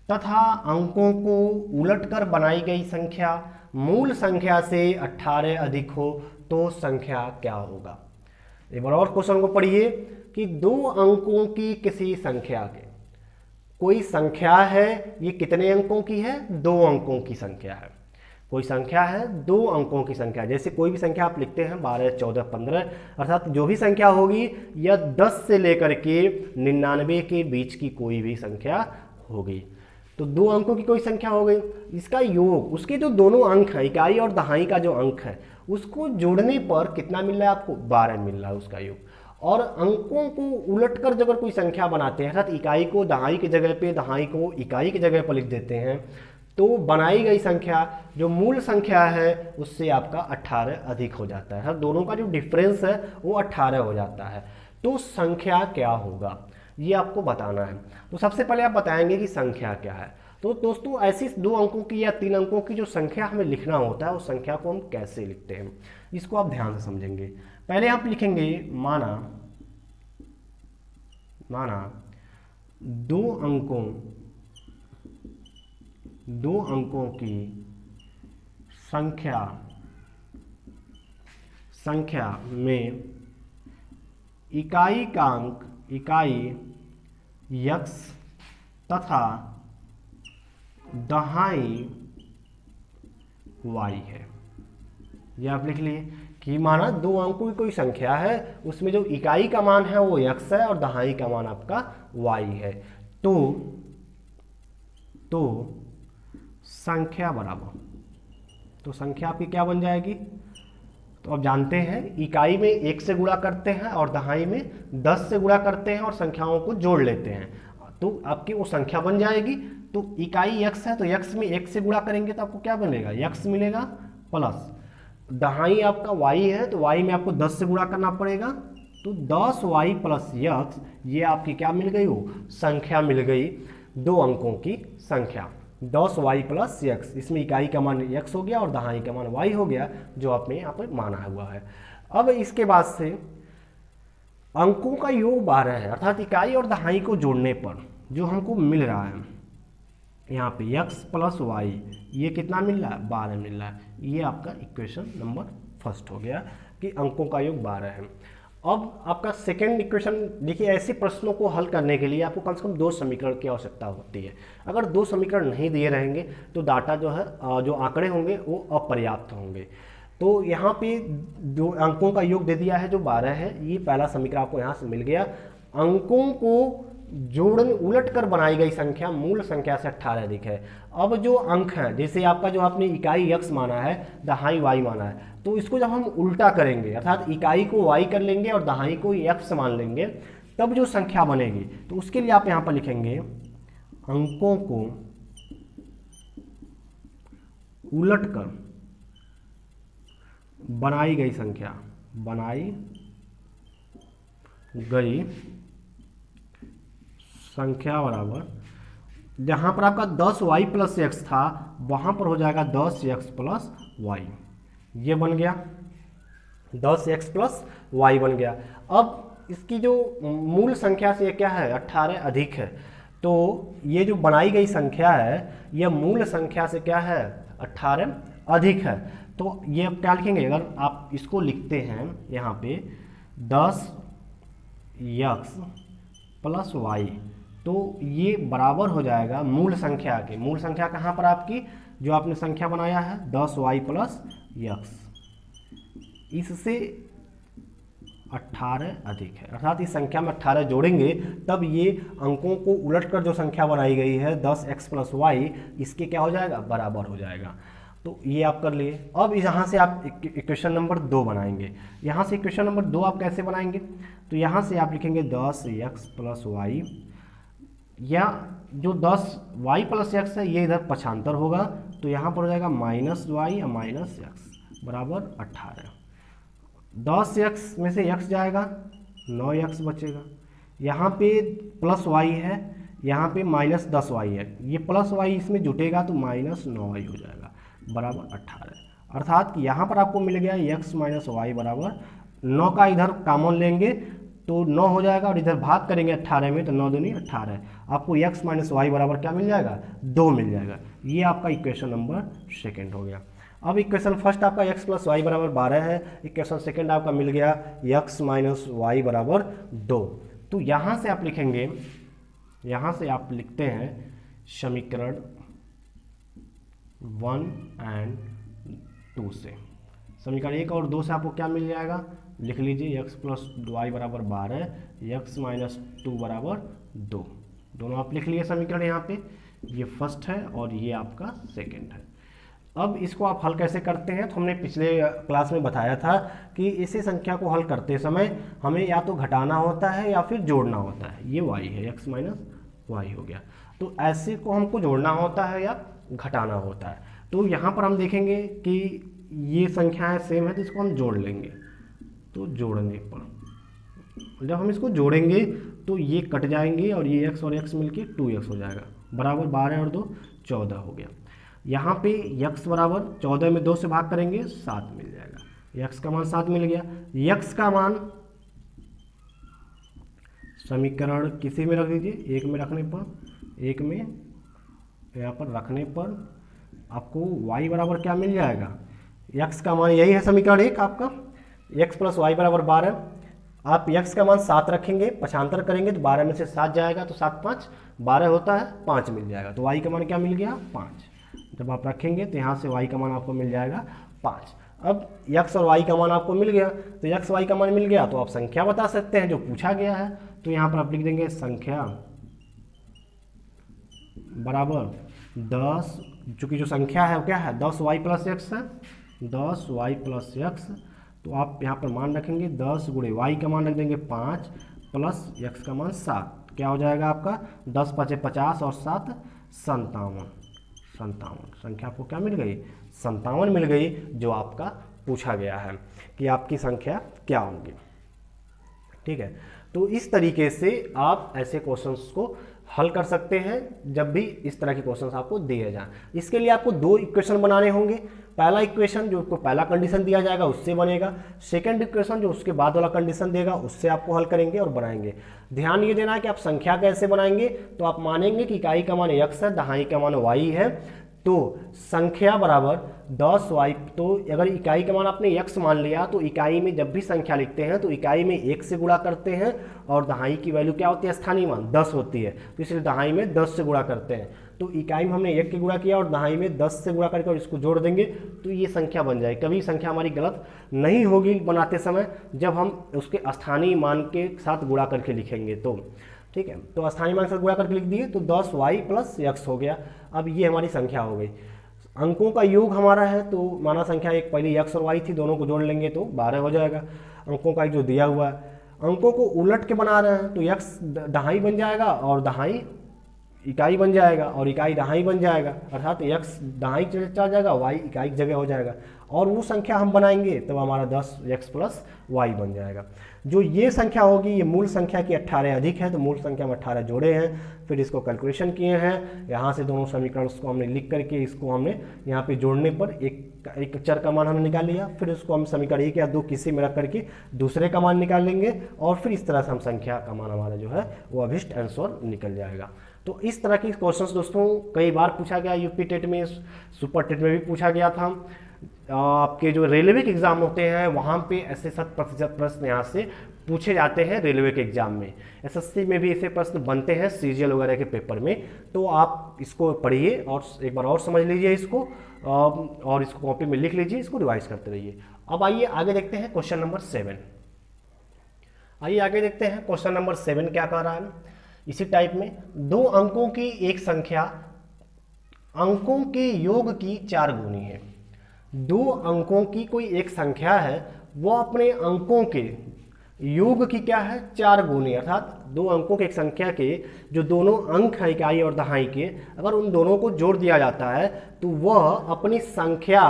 तथा अंकों को उलटकर बनाई गई संख्या मूल संख्या से 18 अधिक हो तो संख्या क्या होगा। एक बार और क्वेश्चन को पढ़िए कि 2 अंकों की किसी संख्या के, कोई संख्या है, ये कितने अंकों की है, 2 अंकों की संख्या है। कोई संख्या है 2 अंकों की संख्या, जैसे कोई भी संख्या आप लिखते हैं 12, 14, 15, अर्थात जो भी संख्या होगी या 10 से लेकर के 99 के बीच की कोई भी संख्या होगी। तो 2 अंकों की कोई संख्या हो गई, इसका योग, उसके जो दोनों अंक हैं, इकाई और दहाई का जो अंक है, उसको जोड़ने पर कितना मिल रहा है आपको, 12 मिल रहा है उसका योग। और अंकों को उलटकर अगर कोई संख्या बनाते हैं, अर्थात इकाई को दहाई की जगह पे, दहाई को इकाई की जगह पर लिख देते हैं, तो बनाई गई संख्या जो मूल संख्या है उससे आपका 18 अधिक हो जाता है। दोनों का जो डिफरेंस है वो 18 हो जाता है। तो संख्या क्या होगा ये आपको बताना है। तो सबसे पहले आप बताएंगे कि संख्या क्या है। तो दोस्तों ऐसी 2 अंकों की या 3 अंकों की जो संख्या हमें लिखना होता है उस संख्या को हम कैसे लिखते हैं, इसको आप ध्यान से समझेंगे। पहले आप लिखेंगे माना 2 अंकों की संख्या में इकाई का अंक इकाई x तथा दहाई y है। ये आप लिख लिए कि माना दो अंकों की कोई संख्या है, उसमें जो इकाई का मान है वो x है और दहाई का मान आपका y है। तो संख्या बराबर, तो संख्या आपकी क्या बन जाएगी? तो अब जानते हैं इकाई में 1 से गुणा करते हैं और दहाई में 10 से गुणा करते हैं और संख्याओं को जोड़ लेते हैं, तो आपकी वो संख्या बन जाएगी। तो इकाई x है तो x में 1 से गुणा करेंगे तो आपको क्या बनेगा? x मिलेगा, प्लस दहाई आपका y है तो y में आपको 10 से गुणा करना पड़ेगा, तो 10y प्लस x, ये आपकी क्या मिल गई? वो संख्या मिल गई, दो अंकों की संख्या 10y प्लस x। इसमें इकाई का मान x हो गया और दहाई का मान y हो गया, जो आपने यहाँ पर माना हुआ है। अब इसके बाद से अंकों का योग 12 है, अर्थात इकाई और दहाई को जोड़ने पर जो हमको मिल रहा है यहाँ पे x प्लस वाई, ये कितना मिल रहा है? 12 मिल रहा है। ये आपका इक्वेशन नंबर फर्स्ट हो गया कि अंकों का योग 12 है। अब आपका सेकेंड इक्वेशन देखिए, ऐसे प्रश्नों को हल करने के लिए आपको कम से कम 2 समीकरण की आवश्यकता होती है। अगर 2 समीकरण नहीं दिए रहेंगे तो डाटा जो है, जो आंकड़े होंगे वो अपर्याप्त होंगे। तो यहाँ पे जो अंकों का योग दे दिया है जो 12 है, ये पहला समीकरण आपको यहाँ से मिल गया। अंकों को जोड़न उलट कर बनाई गई संख्या मूल संख्या से 18 अधिक है। अब जो अंक है, जैसे आपका जो आपने इकाई x माना है, दहाई y माना है, तो इसको जब हम उल्टा करेंगे, अर्थात इकाई को y कर लेंगे और दहाई को x मान लेंगे, तब जो संख्या बनेगी, तो उसके लिए आप यहाँ पर लिखेंगे अंकों को उलट कर बनाई गई संख्या, बनाई गई संख्या बराबर, जहां पर आपका 10y प्लस एक्स था वहां पर हो जाएगा 10x प्लस वाई। ये बन गया 10x प्लस वाई बन गया। अब इसकी जो मूल संख्या से क्या है? 18 अधिक है। तो ये जो बनाई गई संख्या है यह मूल संख्या से क्या है? 18 अधिक है। तो ये अब क्या लिखेंगे? अगर आप इसको लिखते हैं यहाँ पे 10x प्लस वाई, तो ये बराबर हो जाएगा मूल संख्या के, मूल संख्या कहाँ पर आपकी, जो आपने संख्या बनाया है 10y प्लस x, इससे 18 अधिक है। अर्थात इस संख्या में 18 जोड़ेंगे तब ये अंकों को उलटकर जो संख्या बनाई गई है 10x प्लस वाई, इसके क्या हो जाएगा? बराबर हो जाएगा। तो ये आप कर लिए। अब यहाँ से आप इक्वेशन नंबर 2 बनाएंगे। यहाँ से इक्वेशन नंबर 2 आप कैसे बनाएंगे? तो यहाँ से आप लिखेंगे 10x प्लस वाई, या जो 10y प्लस एक्स है ये इधर पक्षांतर होगा, तो यहाँ पर हो जाएगा माइनस वाई या माइनस एक्स बराबर 18। 10x में से x जाएगा, 9x बचेगा। यहाँ पे प्लस y है, यहाँ पे माइनस 10y है, ये प्लस y इसमें जुटेगा तो माइनस 9y हो जाएगा बराबर 18। अर्थात कि यहाँ पर आपको मिल गया x माइनस वाई बराबर 9 का इधर कॉमन लेंगे तो 9 हो जाएगा और इधर भाग करेंगे 18 में तो 9 दूनी 18, आपको x माइनस वाई बराबर क्या मिल जाएगा? 2 मिल जाएगा। ये आपका इक्वेशन नंबर सेकंड हो गया। अब इक्वेशन फर्स्ट आपका x प्लस वाई बराबर 12 है, इक्वेशन सेकंड आपका मिल गया x माइनस वाई बराबर 2। तो यहाँ से आप लिखेंगे, यहाँ से आप लिखते हैं समीकरण 1 एंड 2 से, समीकरण 1 और 2 से आपको क्या मिल जाएगा? लिख लीजिए x प्लस वाई बराबर 12, x माइनस 2 बराबर 2। दोनों आप लिख लिए समीकरण यहाँ पे, ये फर्स्ट है और ये आपका सेकंड है। अब इसको आप हल कैसे करते हैं? तो हमने पिछले क्लास में बताया था कि इसी संख्या को हल करते समय हमें या तो घटाना होता है या फिर जोड़ना होता है। ये y है, x माइनस वाई हो गया, तो ऐसे को हमको जोड़ना होता है या घटाना होता है। तो यहाँ पर हम देखेंगे कि ये संख्याएं सेम है तो इसको हम जोड़ लेंगे। तो जोड़ने पर जब हम इसको जोड़ेंगे तो ये कट जाएंगे और ये x और x मिलके 2x हो जाएगा बराबर 12 और 2 14 हो गया। यहाँ पे x बराबर 14 में 2 से भाग करेंगे 7 मिल जाएगा, x का मान 7 मिल गया। x का मान समीकरण किसी में रख दीजिए, 1 में रखने पर, 1 में यहाँ पर रखने पर आपको y बराबर क्या मिल जाएगा? x का मान यही है समीकरण 1 आपका, x प्लस वाई बराबर 12। आप x का मान 7 रखेंगे, पक्षांतर करेंगे तो 12 में से 7 जाएगा तो 7 5 12 होता है, 5 मिल जाएगा। तो y का मान क्या मिल गया? 5। जब आप रखेंगे तो यहाँ से y का मान आपको मिल जाएगा 5। अब x और y का मान आपको मिल गया, तो x y का मान मिल गया तो आप संख्या बता सकते हैं जो पूछा गया है। तो यहाँ पर आप लिख देंगे संख्या बराबर 10, चूँकि जो संख्या है वो क्या है 10y प्लस एक्स है, 10y प्लस एक्स। तो आप यहाँ पर मान रखेंगे 10 गुणे y का मान रख देंगे 5 प्लस x का मान 7। क्या हो जाएगा आपका 10 × 5 = 50 और 7 57। संख्या आपको क्या मिल गई 57 मिल गई, जो आपका पूछा गया है कि आपकी संख्या क्या होगी। ठीक है, तो इस तरीके से आप ऐसे क्वेश्चंस को हल कर सकते हैं जब भी इस तरह के क्वेश्चंस आपको दिए जाएं। इसके लिए आपको 2 इक्वेशन बनाने होंगे। पहला इक्वेशन जो आपको पहला कंडीशन दिया जाएगा उससे बनेगा, सेकंड इक्वेशन जो उसके बाद वाला कंडीशन देगा उससे आपको हल करेंगे और बनाएंगे। ध्यान ये देना है कि आप संख्या कैसे बनाएंगे, तो आप मानेंगे कि इकाई का मान x है, दहाई का मान y है, तो संख्या बराबर 10y। तो अगर इकाई का मान आपने x मान लिया तो इकाई में जब भी संख्या लिखते हैं तो इकाई में 1 से गुणा करते हैं, और दहाई की वैल्यू क्या होती है स्थानीय मान 10 होती है, तो इसलिए दहाई में 10 से गुणा करते हैं। तो इकाई में हमने 1 के गुणा किया और दहाई में 10 से गुणा करके और इसको जोड़ देंगे तो ये संख्या बन जाएगी। कभी संख्या हमारी गलत नहीं होगी बनाते समय जब हम उसके स्थानीय मान के साथ गुणा करके लिखेंगे तो। ठीक है, तो स्थानीय मान के साथ गुणा करके लिख दिए तो 10y प्लस x हो गया। अब ये हमारी संख्या हो गई। अंकों का योग हमारा है तो माना संख्या एक पहले x और y थी, दोनों को जोड़ लेंगे तो 12 हो जाएगा। अंकों का एक जो दिया हुआ है, अंकों को उलट के बना रहे हैं तो x दहाई बन जाएगा और दहाई इकाई बन जाएगा और इकाई दहाई बन जाएगा, अर्थात x दहाई चला जाएगा, y इकाई की जगह हो जाएगा, और वो संख्या हम बनाएंगे तब हमारा 10x प्लस y बन जाएगा। जो ये संख्या होगी ये मूल संख्या की 18 अधिक है, तो मूल संख्या में 18 जोड़े हैं, फिर इसको कैलकुलेशन किए हैं, यहाँ से दोनों समीकरण उसको हमने लिख करके इसको हमने यहाँ पे जोड़ने पर एक चर का मान हमने निकाल लिया, फिर उसको हम समीकरण 1 या 2 किसी में रख करके दूसरे का मान निकाल लेंगे, और फिर इस तरह से हम संख्या का मान हमारा जो है वो अभिष्ट आंसर निकल जाएगा। तो इस तरह के क्वेश्चंस दोस्तों कई बार पूछा गया, यूपी टेट में, सुपर टेट में भी पूछा गया था। आपके जो रेलवे के एग्जाम होते हैं वहाँ पे ऐसे 100% प्रश्न यहाँ से पूछे जाते हैं रेलवे के एग्जाम में। एसएससी में भी ऐसे प्रश्न बनते हैं सीजीएल वगैरह के पेपर में, तो आप इसको पढ़िए और एक बार और समझ लीजिए इसको, और इसको कॉपी में लिख लीजिए, इसको रिवाइज करते रहिए। अब आइए आगे देखते हैं क्वेश्चन नंबर 7। आइए आगे देखते हैं क्वेश्चन नंबर 7 क्या कह रहा है। इसी टाइप में 2 अंकों की एक संख्या अंकों के योग की 4 गुनी है। 2 अंकों की कोई एक संख्या है, वो अपने अंकों के योग की क्या है 4 गुनी, अर्थात 2 अंकों की एक संख्या के जो दोनों अंक हैं इकाई और दहाई के, अगर उन दोनों को जोड़ दिया जाता है तो वह अपनी संख्या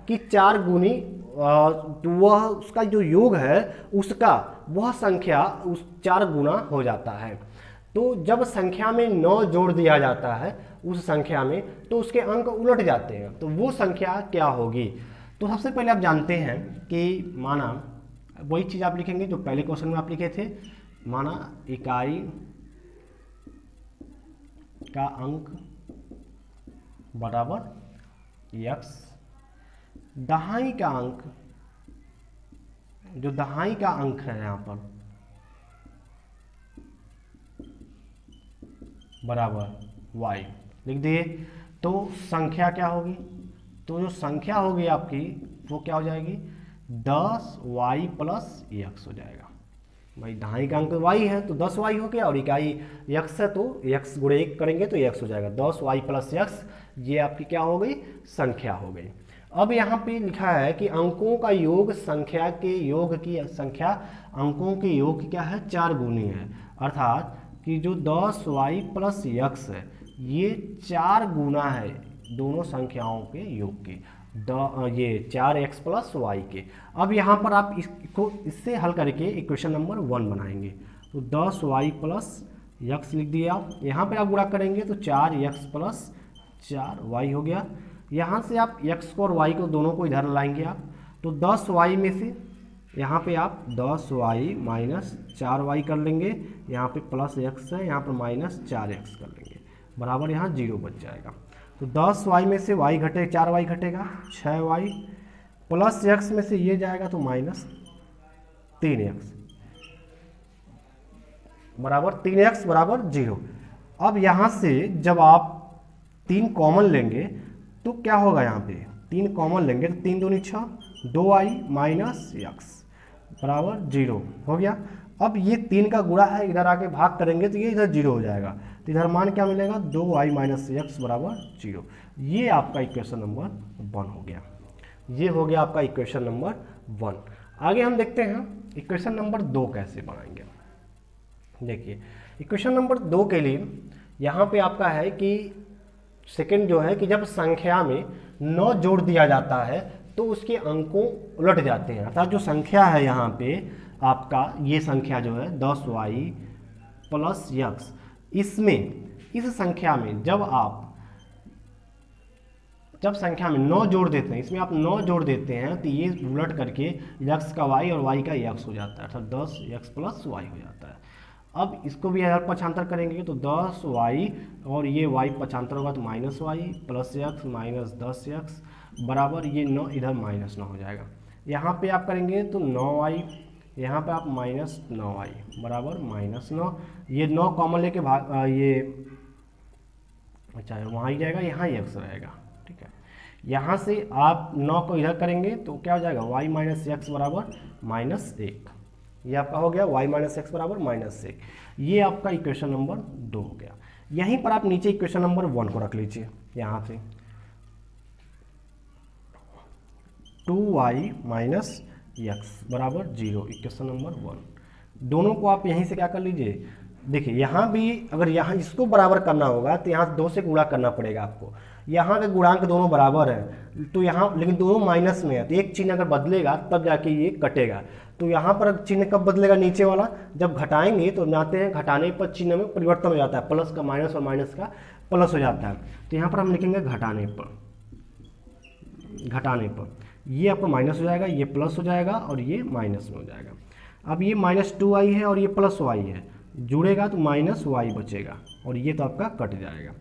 की 4 गुनी, तो वह उसका जो योग है उसका वह संख्या उस 4 गुना हो जाता है। तो जब संख्या में 9 जोड़ दिया जाता है उस संख्या में तो उसके अंक उलट जाते हैं, तो वो संख्या क्या होगी। तो सबसे पहले आप जानते हैं कि माना वही चीज़ आप लिखेंगे जो पहले क्वेश्चन में आप लिखे थे, माना इकाई का अंक बराबर x, दहाई का अंक, जो दहाई का अंक है यहाँ पर बराबर y लिख दिए। तो संख्या क्या होगी, तो जो संख्या होगी आपकी वो क्या हो जाएगी 10y प्लस x हो जाएगा। भाई दहाई का अंक y है तो 10y हो गया, और इकाई x है तो x गुणे 1 करेंगे तो x हो जाएगा 10y प्लस x, ये आपकी क्या हो गई संख्या हो गई। अब यहाँ पे लिखा है कि अंकों का योग संख्या के योग की संख्या अंकों के योग की क्या है 4 गुनी है, अर्थात कि जो 10y प्लस x है ये 4 गुना है दोनों संख्याओं के योग के, ये 4x प्लस y के। अब यहाँ पर आप इसको इससे हल करके इक्वेशन नंबर 1 बनाएंगे, तो 10y प्लस x लिख दिया आप, यहाँ पे आप गुणा करेंगे तो 4x प्लस 4y हो गया। यहाँ से आप x को और y को दोनों को इधर लाएंगे आप, तो 10y में से यहाँ पे आप 10y माइनस 4y कर लेंगे, यहाँ पे प्लस x है, यहाँ पर माइनस 4x कर लेंगे, बराबर यहाँ 0 बच जाएगा। तो 10y में से y घटे 4y घटेगा 6y, प्लस x में से ये जाएगा तो माइनस 3x, बराबर 3x बराबर 0। अब यहाँ से जब आप 3 कॉमन लेंगे तो क्या होगा, यहाँ पे 3 कॉमन लेंगे तो 3 दूनी 6 2i माइनस एक्स बराबर 0 हो गया। अब ये 3 का गुणा है, इधर आके भाग करेंगे तो ये इधर 0 हो जाएगा, तो इधर मान क्या मिलेगा 2i माइनस एक्स बराबर 0। ये आपका इक्वेशन नंबर 1 हो गया। ये हो गया आपका इक्वेशन नंबर 1। आगे हम देखते हैं इक्वेशन नंबर 2 कैसे बनाएंगे। देखिए इक्वेशन नंबर 2 के लिए यहाँ पे आपका है कि सेकंड जो है कि जब संख्या में 9 जोड़ दिया जाता है तो उसके अंकों उलट जाते हैं, अर्थात जो संख्या है यहाँ पे आपका ये संख्या जो है 10y प्लस एक्स, इसमें इस संख्या में जब संख्या में 9 जोड़ देते हैं, इसमें आप 9 जोड़ देते हैं तो ये उलट करके x का y और y का x हो जाता है, अर्थात 10x प्लस y हो जाता है। अब इसको भी इधर पक्षांतर करेंगे तो 10y और ये y पक्षांतर होगा तो minus y plus x minus 10x बराबर ये 9 इधर माइनस 9 हो जाएगा। यहाँ पे आप करेंगे तो 9y, यहाँ पे आप माइनस 9y बराबर माइनस 9, ये 9 कॉमन लेके ये अच्छा वहाँ ही जाएगा, यहाँ ही x रहेगा, ठीक है। यहाँ से आप 9 को इधर करेंगे तो क्या हो जाएगा y माइनस एक्स बराबर माइनस 1, ये आपका हो गया y माइनस एक्स बराबर माइनस 1। ये आपका इक्वेशन नंबर 2 हो गया। यहीं पर आप नीचे इक्वेशन नंबर 1 को रख लीजिए, यहाँ से 2y माइनस एक्स बराबर 0 इक्वेशन नंबर 1। दोनों को आप यहीं से क्या कर लीजिए, देखिए यहाँ भी अगर यहाँ इसको बराबर करना होगा तो यहाँ 2 से गुणा करना पड़ेगा आपको। यहाँ का गुणांक दोनों बराबर है तो यहाँ लेकिन दोनों माइनस में है, तो एक चिन्ह अगर बदलेगा तब जाके ये कटेगा। तो यहाँ पर चिन्ह कब बदलेगा, नीचे वाला जब घटाएंगे तो जानते हैं घटाने पर चिन्ह में परिवर्तन हो जाता है, प्लस का माइनस और माइनस का प्लस हो जाता है। तो यहाँ पर हम लिखेंगे घटाने पर ये आपका माइनस हो जाएगा, ये प्लस हो जाएगा और ये माइनस में हो जाएगा। अब ये माइनस 2i है और ये प्लस y है, जुड़ेगा तो माइनस y बचेगा और ये तो आपका कट जाएगा।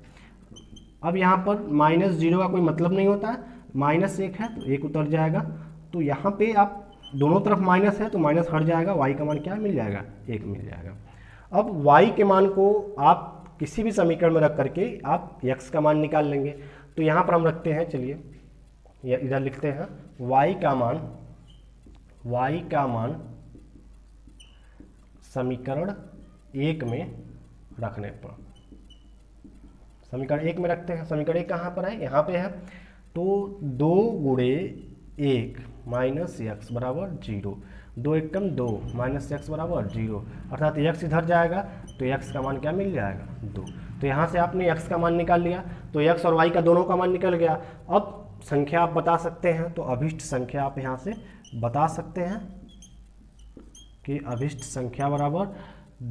अब यहाँ पर माइनस 0 का कोई मतलब नहीं होता है, माइनस 1 है तो 1 उतर जाएगा, तो यहाँ पे आप दोनों तरफ माइनस है तो माइनस हट जाएगा, y का मान क्या मिल जाएगा 1 मिल जाएगा। अब y के मान को आप किसी भी समीकरण में रख करके आप x का मान निकाल लेंगे। तो यहाँ पर हम रखते हैं, चलिए इधर लिखते हैं y का मान समीकरण 1 में रखने पर, समीकरण 1 में रखते हैं। समीकरण 1 कहाँ पर है, यहाँ पे है, तो 2 गुणे 1 माइनस एक्स बराबर 0, 2 एक कम 2 माइनस एक्स बराबर 0, अर्थात x इधर जाएगा तो x का मान क्या मिल जाएगा 2। तो यहाँ से आपने x का मान निकाल लिया तो x और y का दोनों का मान निकल गया। अब संख्या आप बता सकते हैं, तो अभिष्ट संख्या आप यहाँ से बता सकते हैं कि अभिष्ट संख्या बराबर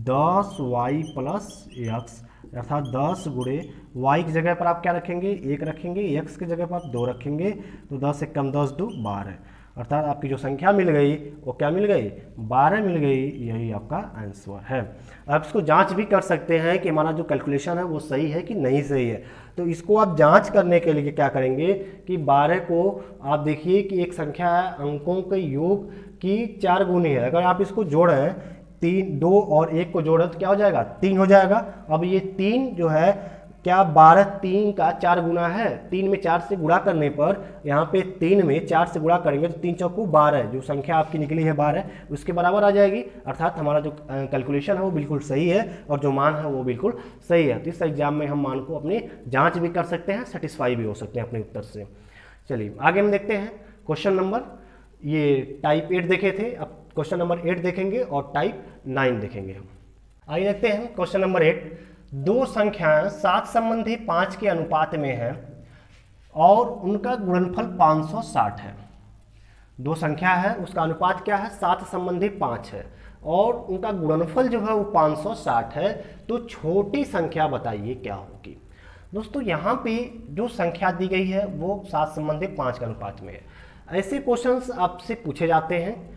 10y प्लस एक्स, अर्थात 10 गुणे y की जगह पर आप क्या रखेंगे 1 रखेंगे, x की जगह पर आप 2 रखेंगे, तो 10 एक कम 10 2 12, अर्थात आपकी जो संख्या मिल गई वो क्या मिल गई 12 मिल गई। यही आपका आंसर है। आप इसको जांच भी कर सकते हैं कि हमारा जो कैलकुलेशन है वो सही है कि नहीं सही है। तो इसको आप जांच करने के लिए क्या करेंगे कि 12 को आप देखिए कि एक संख्या है अंकों के योग की 4 गुनी है, अगर आप इसको जोड़ें 3 2 और 1 को जोड़ें तो क्या हो जाएगा 3 हो जाएगा। अब ये 3 जो है क्या 12 3 का 4 गुना है, 3 में 4 से गुणा करने पर यहाँ पे 3 में 4 से गुणा करेंगे तो 3 चौको 12, जो संख्या आपकी निकली है 12 उसके बराबर आ जाएगी। अर्थात हमारा जो कैलकुलेशन है वो बिल्कुल सही है और जो मान है वो बिल्कुल सही है। तो इस एग्जाम में हम मान को अपनी जांच भी कर सकते हैं, सेटिस्फाई भी हो सकते हैं अपने उत्तर से। चलिए आगे हम देखते हैं क्वेश्चन नंबर, ये टाइप 8 देखे थे, अब क्वेश्चन नंबर 8 देखेंगे और टाइप 9 देखेंगे हम। आइए देखते हैं क्वेश्चन नंबर 8। दो संख्याएं 7 संबंधी 5 के अनुपात में है और उनका गुणनफल 560 है। दो संख्या है उसका अनुपात क्या है 7 संबंधी 5 है और उनका गुणनफल जो है वो 560 है, तो छोटी संख्या बताइए क्या होगी। दोस्तों यहाँ पे जो संख्या दी गई है वो 7 संबंधी 5 के अनुपात में है। ऐसे क्वेश्चंस आपसे पूछे जाते हैं,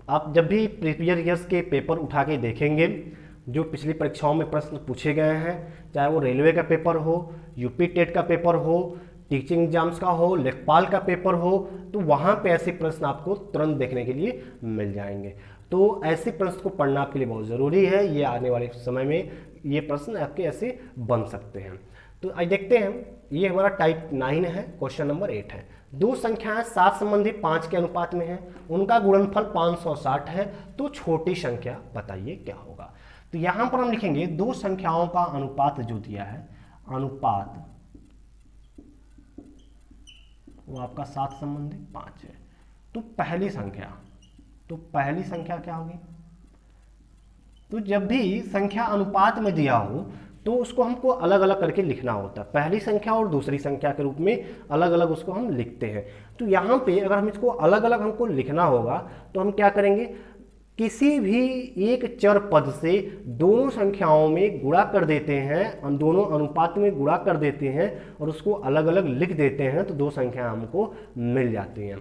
आप जब भी प्रीवियस ईयर्स के पेपर उठा के देखेंगे, जो पिछली परीक्षाओं में प्रश्न पूछे गए हैं, चाहे वो रेलवे का पेपर हो, यूपी टेट का पेपर हो, टीचिंग एग्जाम्स का हो, लेखपाल का पेपर हो, तो वहाँ पे ऐसे प्रश्न आपको तुरंत देखने के लिए मिल जाएंगे। तो ऐसे प्रश्न को पढ़ना आपके लिए बहुत ज़रूरी है, ये आने वाले समय में ये प्रश्न आपके ऐसे बन सकते हैं। तो आज देखते हैं, ये हमारा टाइप 9 है, क्वेश्चन नंबर 8 है। दो संख्याएं 7 संबंधी 5 के अनुपात में हैं, उनका गुणनफल 560 है, तो छोटी संख्या बताइए क्या होगा। तो यहां पर हम लिखेंगे दो संख्याओं का अनुपात जो दिया है, अनुपात वो आपका 7 संबंधी 5 है। तो पहली संख्या क्या होगी? तो जब भी संख्या अनुपात में दिया हो तो उसको हमको अलग अलग करके लिखना होता है, पहली संख्या और दूसरी संख्या के रूप में अलग अलग उसको हम लिखते हैं। तो यहाँ पे अगर हम इसको अलग अलग हमको लिखना होगा तो हम क्या करेंगे, किसी भी एक चर पद से दोनों संख्याओं में गुणा कर देते हैं, दोनों अनुपात में गुणा कर देते हैं और उसको अलग अलग लिख देते हैं, तो दो संख्या हमको मिल जाती हैं।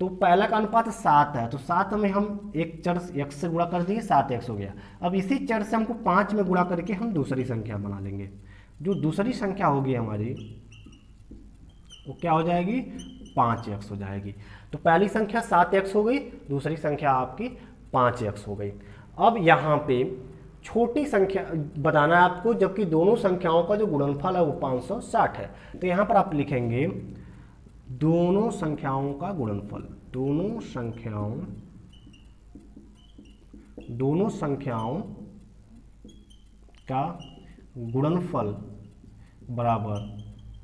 तो पहला का अनुपात 7 है, तो 7 में हम एक चर x से गुणा कर दिए, 7x हो गया। अब इसी चर से हमको 5 में गुणा करके हम दूसरी संख्या बना लेंगे। जो दूसरी संख्या होगी हमारी वो क्या हो जाएगी, 5x हो जाएगी। तो पहली संख्या 7x हो गई, दूसरी संख्या आपकी 5x हो गई। अब यहाँ पे छोटी संख्या बताना है आपको, जबकि दोनों संख्याओं का जो गुणनफल है वो 560 है। तो यहाँ पर आप लिखेंगे दोनों संख्याओं का गुणनफल, दोनों संख्याओं का गुणनफल बराबर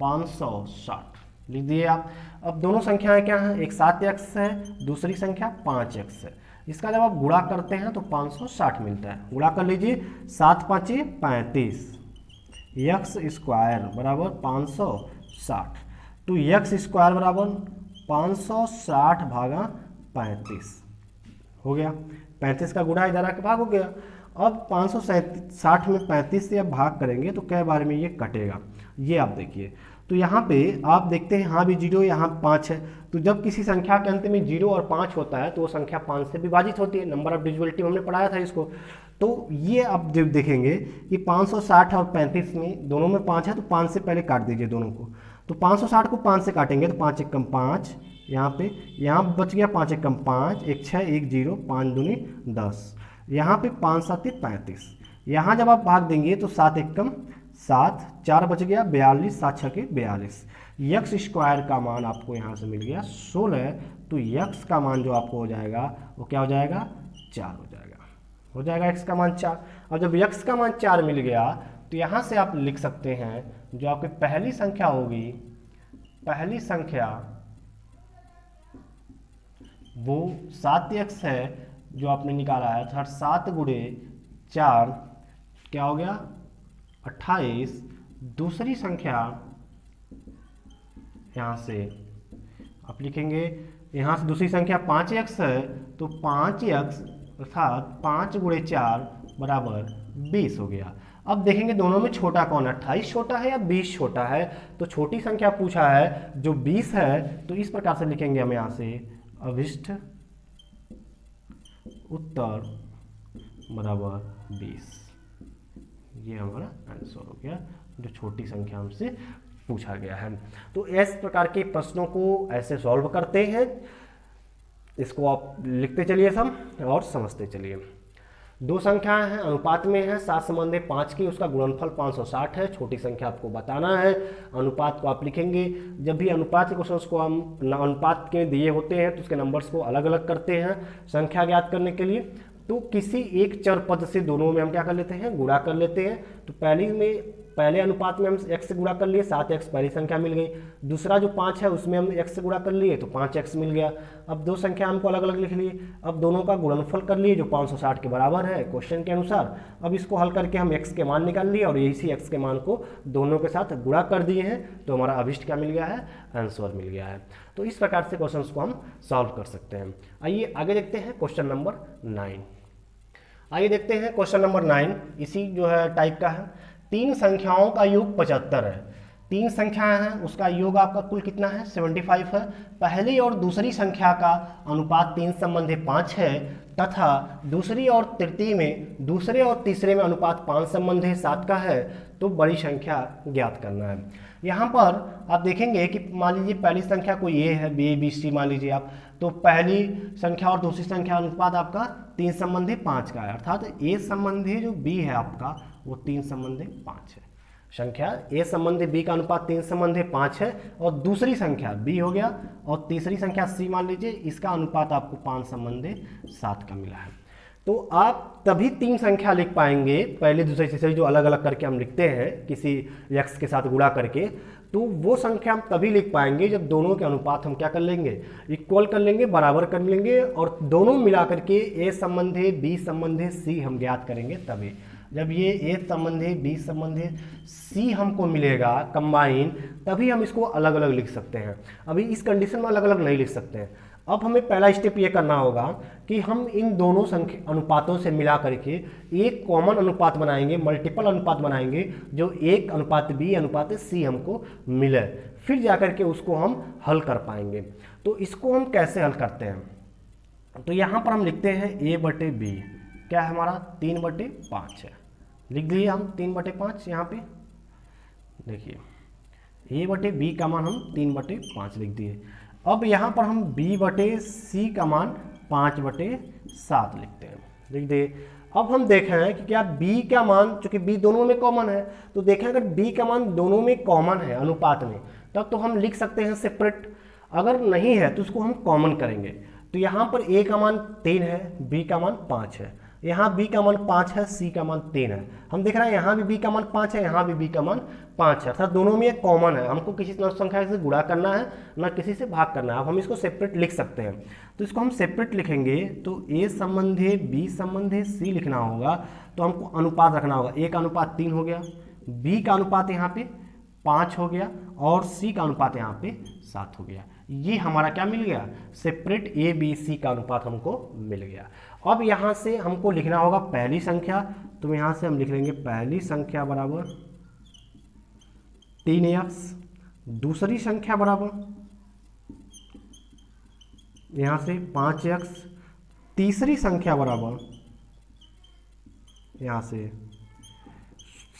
560 लिख दिए आप। अब दोनों संख्याएं क्या हैं, एक 7x है, दूसरी संख्या 5x है। इसका जब आप गुणा करते हैं तो 560 मिलता है। गुणा कर लीजिए, 7 5 35, x स्क्वायर बराबर 560। तो x स्क्वायर बराबर 560 भागा 35 हो गया। 35 का गुणा इधर आके भाग हो गया। अब 560 में 35 से अब भाग करेंगे तो कई बार में ये कटेगा, ये आप देखिए। तो यहाँ पे आप देखते हैं यहाँ भी 0, यहाँ 5 है। तो जब किसी संख्या के अंत में 0 और 5 होता है तो वो संख्या 5 से विभाजित होती है। नंबर ऑफ डिविजिबिलिटी हमने पढ़ाया था इसको। तो ये आप जब देखेंगे कि 560 और 35 में दोनों में 5 है, तो 5 से पहले काट दीजिए दोनों को। तो 560 को 5 से काटेंगे तो 5 एकम 5, यहाँ बच गया 5 एकम 5, 1 6 1 0, 5 दूनी 10, यहाँ पे 5 7 35। यहाँ जब आप भाग देंगे तो 7 एकम 7, 4 बच गया 42, 7 6 के 42। x स्क्वायर का मान आपको यहाँ से मिल गया 16। तो x का मान जो आपको हो जाएगा वो क्या हो जाएगा, 4 हो जाएगा x का मान 4। और जब x का मान 4 मिल गया तो यहाँ से आप लिख सकते हैं जो आपकी पहली संख्या होगी, पहली संख्या वो 7x है जो आपने निकाला है, अर्थात 7 गुणे 4 क्या हो गया 28। दूसरी संख्या यहाँ से आप लिखेंगे, यहाँ से दूसरी संख्या 5x है, तो 5x अर्थात 5 गुणे 4 बराबर 20 हो गया। अब देखेंगे दोनों में छोटा कौन है, 28 छोटा है या 20 छोटा है। तो छोटी संख्या पूछा है जो 20 है, तो इस प्रकार से लिखेंगे हम यहाँ से अभिष्ट उत्तर बराबर 20। ये हमारा आंसर हो गया जो छोटी संख्या हमसे पूछा गया है। तो इस प्रकार के प्रश्नों को ऐसे सॉल्व करते हैं, इसको आप लिखते चलिए सब और समझते चलिए। दो संख्याएं हैं, अनुपात में है, 7 संबंधी 5 की, उसका गुणनफल 560 है। छोटी संख्या आपको बताना है, अनुपात को आप लिखेंगे। जब भी अनुपात के क्वेश्चंस को हम अनुपात के दिए होते हैं तो उसके नंबर्स को अलग अलग करते हैं संख्या ज्ञात करने के लिए। तो किसी एक चर पद से दोनों में हम क्या कर लेते हैं, गुणा कर लेते हैं। तो पहले अनुपात में हम x से गुणा कर लिए, 7x पहली संख्या मिल गई। दूसरा जो 5 है उसमें हम x से गुणा कर लिए तो 5x मिल गया। अब दो संख्या हमको अलग अलग लिख लिए। अब दोनों का गुणनफल कर लिए जो 560 के बराबर है क्वेश्चन के अनुसार। अब इसको हल करके हम x के मान निकाल लिए और इसी x के मान को दोनों के साथ गुणा कर दिए हैं, तो हमारा अभिष्ट क्या मिल गया है, आंसर मिल गया है। तो इस प्रकार से क्वेश्चन को हम सॉल्व कर सकते हैं। आइए आगे देखते हैं क्वेश्चन नंबर 9। आइए देखते हैं क्वेश्चन नंबर 9, इसी जो है टाइप का है। 3 संख्याओं का योग 75 है। 3 संख्याएं हैं, उसका योग आपका कुल कितना है, 75 है। पहली और दूसरी संख्या का अनुपात 3 संबंधी 5 है तथा दूसरी और तृतीय में, दूसरे और तीसरे में अनुपात 5 संबंधी 7 का है। तो बड़ी संख्या ज्ञात करना है। यहाँ पर आप देखेंगे कि मान लीजिए पहली संख्या कोई ए है, बी बी सी मान लीजिए आप, तो पहली संख्या और दूसरी संख्या अनुपात आपका 3 संबंधी 5 का है, अर्थात ए संबंधी जो बी है आपका वो 3 संबंधी 5 है। संख्या a संबंधी b का अनुपात 3 संबंधी 5 है, और दूसरी संख्या b हो गया, और तीसरी संख्या c मान लीजिए, इसका अनुपात आपको 5 संबंधी 7 का मिला है। तो आप तभी 3 संख्या लिख पाएंगे, पहले दूसरे तीसरी जो अलग अलग करके हम लिखते हैं किसी x के साथ गुणा करके, तो वो संख्या हम तभी लिख पाएंगे जब दोनों के अनुपात हम क्या कर लेंगे, इक्वल कर लेंगे, बराबर कर लेंगे, और दोनों मिला करके a संबंधी b संबंधी c हम ज्ञात करेंगे। तभी जब ये a संबंधी b संबंधी c हमको मिलेगा कंबाइन, तभी हम इसको अलग अलग लिख सकते हैं। अभी इस कंडीशन में अलग अलग नहीं लिख सकते हैं। अब हमें पहला स्टेप ये करना होगा कि हम इन दोनों संख्या अनुपातों से मिला करके एक कॉमन अनुपात बनाएंगे, मल्टीपल अनुपात बनाएंगे, जो एक अनुपात b अनुपात c हमको मिले, फिर जाकर के उसको हम हल कर पाएंगे। तो इसको हम कैसे हल करते हैं, तो यहाँ पर हम लिखते हैं a/b, क्या है हमारा 3/5 है, लिख दिए हम 3/5। यहाँ पे देखिए a/b का मान हम 3/5 लिख दिए। अब यहाँ पर हम b/c का मान 5/7 लिखते हैं, लिख दिए। अब हम देखें कि क्या b का मान, चूंकि b दोनों में कॉमन है, तो देखें अगर b का मान दोनों में कॉमन है अनुपात में, तब तो हम लिख सकते हैं सेपरेट। अगर नहीं है तो उसको हम कॉमन करेंगे। तो यहाँ पर a का मान 3 है, b का मान 5 है, यहाँ b का मान 5 है, c का मान 3 है। हम देख रहे हैं यहाँ भी b का मान 5 है, यहाँ भी b का मान 5 है, अर्थात दोनों में एक कॉमन है। हमको किसी संख्या से गुणा करना है, ना किसी से भाग करना है। अब हम इसको सेपरेट लिख सकते हैं, तो इसको हम सेपरेट लिखेंगे तो a संबंधी b संबंधी c लिखना होगा, तो हमको अनुपात रखना होगा। a का अनुपात 3 हो गया, b का अनुपात यहाँ पे 5 हो गया, और c का अनुपात यहाँ पे 7 हो गया। ये हमारा क्या मिल गया, सेपरेट a b c का अनुपात हमको मिल गया। अब यहाँ से हमको लिखना होगा पहली संख्या, तो यहाँ से हम लिख लेंगे पहली संख्या बराबर 3x, दूसरी संख्या बराबर यहाँ से 5x, तीसरी संख्या बराबर यहाँ से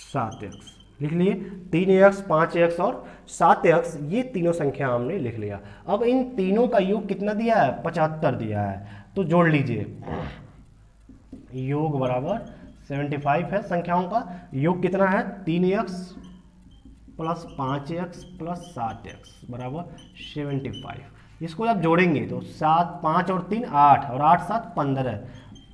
7x। लिख लिए 3x, 5x और 7x, ये तीनों संख्या हमने लिख लिया। अब इन तीनों का योग कितना दिया है, 75 दिया है, तो जोड़ लीजिए। योग बराबर 75 है, संख्याओं का योग कितना है, 3x plus 5x plus 7x बराबर 75। इसको जब जोड़ेंगे तो 7, 5 और 3 8, और 8 7 15,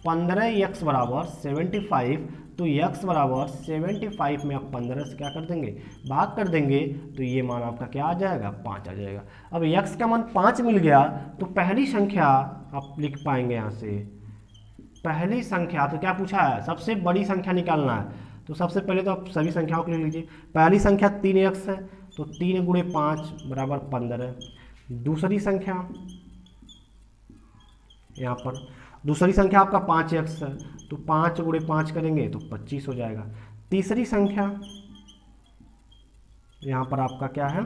15x बराबर 75। तो x बराबर 75 में आप 15 से क्या कर देंगे, भाग कर देंगे, तो ये मान आपका क्या आ जाएगा, 5 आ जाएगा। अब x का मान 5 मिल गया, तो पहली संख्या आप लिख पाएंगे यहाँ से। पहली संख्या तो क्या पूछा है, सबसे बड़ी संख्या निकालना है, तो सबसे पहले तो आप सभी संख्याओं को लिख लीजिए। पहली संख्या 3x है, तो 3 × 5 बराबर 15। दूसरी संख्या यहाँ पर, दूसरी संख्या आपका 5x है, तो 5 × 5 करेंगे तो 25 हो जाएगा। तीसरी संख्या यहाँ पर आपका क्या है,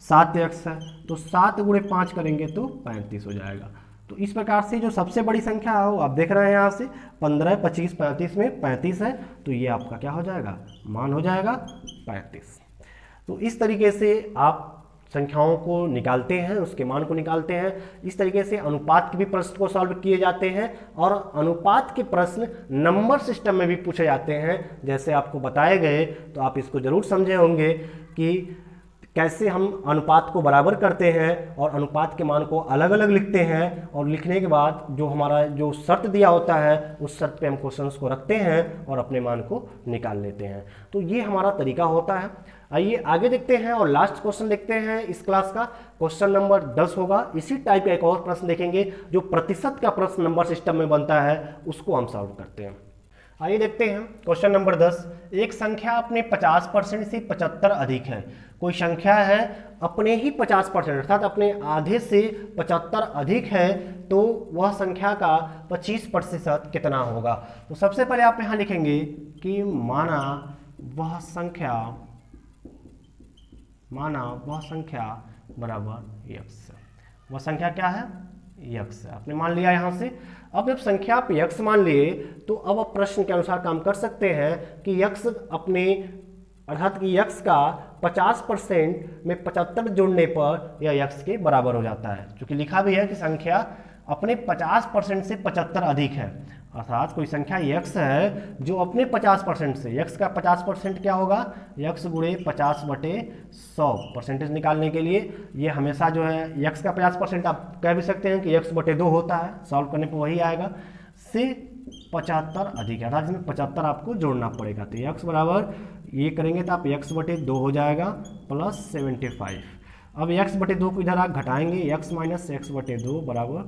7x है, तो 7 × 5 करेंगे तो 35 हो जाएगा। तो इस प्रकार से जो सबसे बड़ी संख्या हो, आप देख रहे हैं यहाँ से 15, 25, 35 में 35 है, तो ये आपका क्या हो जाएगा, मान हो जाएगा 35। तो इस तरीके से आप संख्याओं को निकालते हैं, उसके मान को निकालते हैं। इस तरीके से अनुपात के भी प्रश्न को सॉल्व किए जाते हैं, और अनुपात के प्रश्न नंबर सिस्टम में भी पूछे जाते हैं, जैसे आपको बताए गए। तो आप इसको जरूर समझे होंगे कि कैसे हम अनुपात को बराबर करते हैं और अनुपात के मान को अलग अलग लिखते हैं, और लिखने के बाद जो हमारा जो शर्त दिया होता है उस शर्त पे हम क्वेश्चंस को रखते हैं और अपने मान को निकाल लेते हैं। तो ये हमारा तरीका होता है। आइए आगे देखते हैं और लास्ट क्वेश्चन देखते हैं इस क्लास का। क्वेश्चन नंबर 10 होगा। इसी टाइप का एक और प्रश्न देखेंगे जो प्रतिशत का प्रश्न नंबर सिस्टम में बनता है, उसको हम सॉल्व करते हैं। आइए देखते हैं क्वेश्चन नंबर 10। एक संख्या अपने 50% से 75 अधिक है। कोई संख्या है अपने ही 50% अर्थात अपने आधे से 75 अधिक है, तो वह संख्या का 25% कितना होगा। तो सबसे पहले आप यहाँ लिखेंगे कि माना वह संख्या बराबर x। वह संख्या क्या है, x। आपने मान लिया यहाँ से। अब जब संख्या आप x मान लिए, तो अब आप प्रश्न के अनुसार काम कर सकते हैं कि x अपने अर्थात कि x का 50% में 75 जोड़ने पर यह x के बराबर हो जाता है। क्योंकि लिखा भी है कि संख्या अपने 50% से 75 अधिक है। अर्थात कोई संख्या x है जो अपने 50% से, x का 50% क्या होगा, x गुणे 50/100 परसेंटेज निकालने के लिए ये हमेशा जो है x का 50% आप कह भी सकते हैं कि x/2 होता है, सॉल्व करने पर वही आएगा, से 75 अधिक है, अर्थात इसमें 75 आपको जोड़ना पड़ेगा। तो x बराबर ये करेंगे तो आप x/2 हो जाएगा प्लस 75। अब x/2 को इधर आप घटाएंगे, x माइनस x/2 बराबर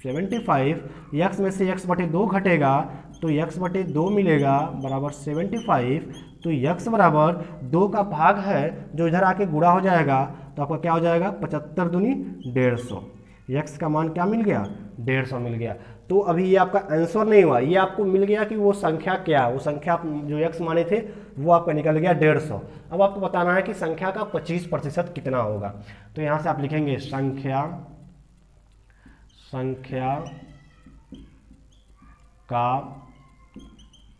75। x में से x/2 घटेगा तो x/2 मिलेगा बराबर 75। तो x बराबर 2 का भाग है जो इधर आके गुणा हो जाएगा, तो आपका क्या हो जाएगा 75 दूनी 150। x का मान क्या मिल गया, 150 मिल गया। तो अभी ये आपका आंसर नहीं हुआ, ये आपको मिल गया कि वो संख्या क्या, वो संख्या जो x माने थे वो आपका निकल गया 150। अब आपको बताना है कि संख्या का 25% कितना होगा। तो यहाँ से आप लिखेंगे संख्या का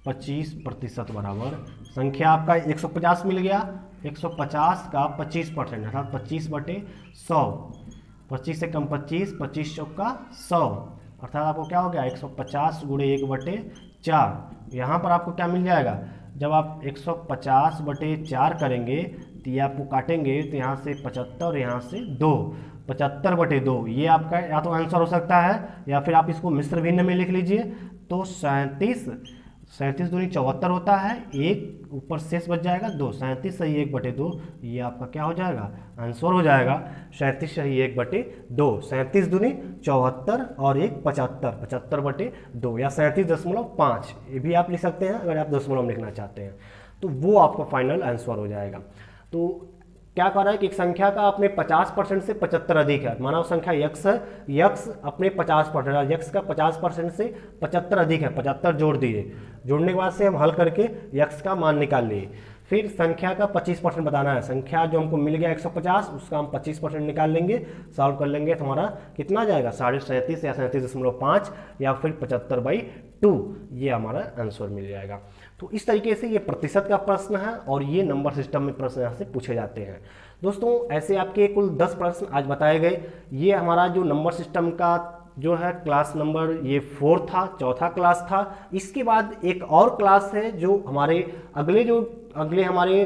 25% बराबर, संख्या आपका 150 मिल गया, 150 का 25% अर्थात 25/100, 25 से कम 25, 25 चौका 100, अर्थात आपको क्या हो गया 150 गुणे 1/4। यहाँ पर आपको क्या मिल जाएगा, जब आप 150/4 करेंगे तो ये आपको काटेंगे तो यहाँ से 75 और यहाँ से 2, 75/2 ये आपका या तो आंसर हो सकता है या फिर आप इसको मिश्र भिन्न में लिख लीजिए। तो 37 दूनी 74 होता है, एक ऊपर शेष बच जाएगा 2, 37 सही 1/2, ये आपका क्या हो जाएगा आंसर हो जाएगा 37 सही 1/2, 37 दूनी 74 और 1 75, 75/2 या 37.5, ये भी आप लिख सकते हैं अगर आप दशमलव लिखना चाहते हैं, तो वो आपका फाइनल आंसर हो जाएगा। तो क्या कर रहा है कि एक संख्या का अपने 50% से 75 अधिक है, माना संख्या x है, x अपने 50%, x का 50% से 75 अधिक है, 75 जोड़ दिए, जोड़ने के बाद से हम हल करके x का मान निकाल लिए। फिर संख्या का 25% बताना है, संख्या जो हमको मिल गया 150 उसका हम 25% निकाल लेंगे, सॉल्व कर लेंगे तो हमारा कितना जाएगा 37.5 या 37.5 या फिर 75/2, ये हमारा आंसर मिल जाएगा। तो इस तरीके से ये प्रतिशत का प्रश्न है और ये नंबर सिस्टम में प्रश्न यहाँ से पूछे जाते हैं। दोस्तों ऐसे आपके कुल 10 प्रश्न आज बताए गए। ये हमारा जो नंबर सिस्टम का जो है क्लास नंबर ये 4 था, चौथा क्लास था। इसके बाद एक और क्लास है जो हमारे अगले हमारे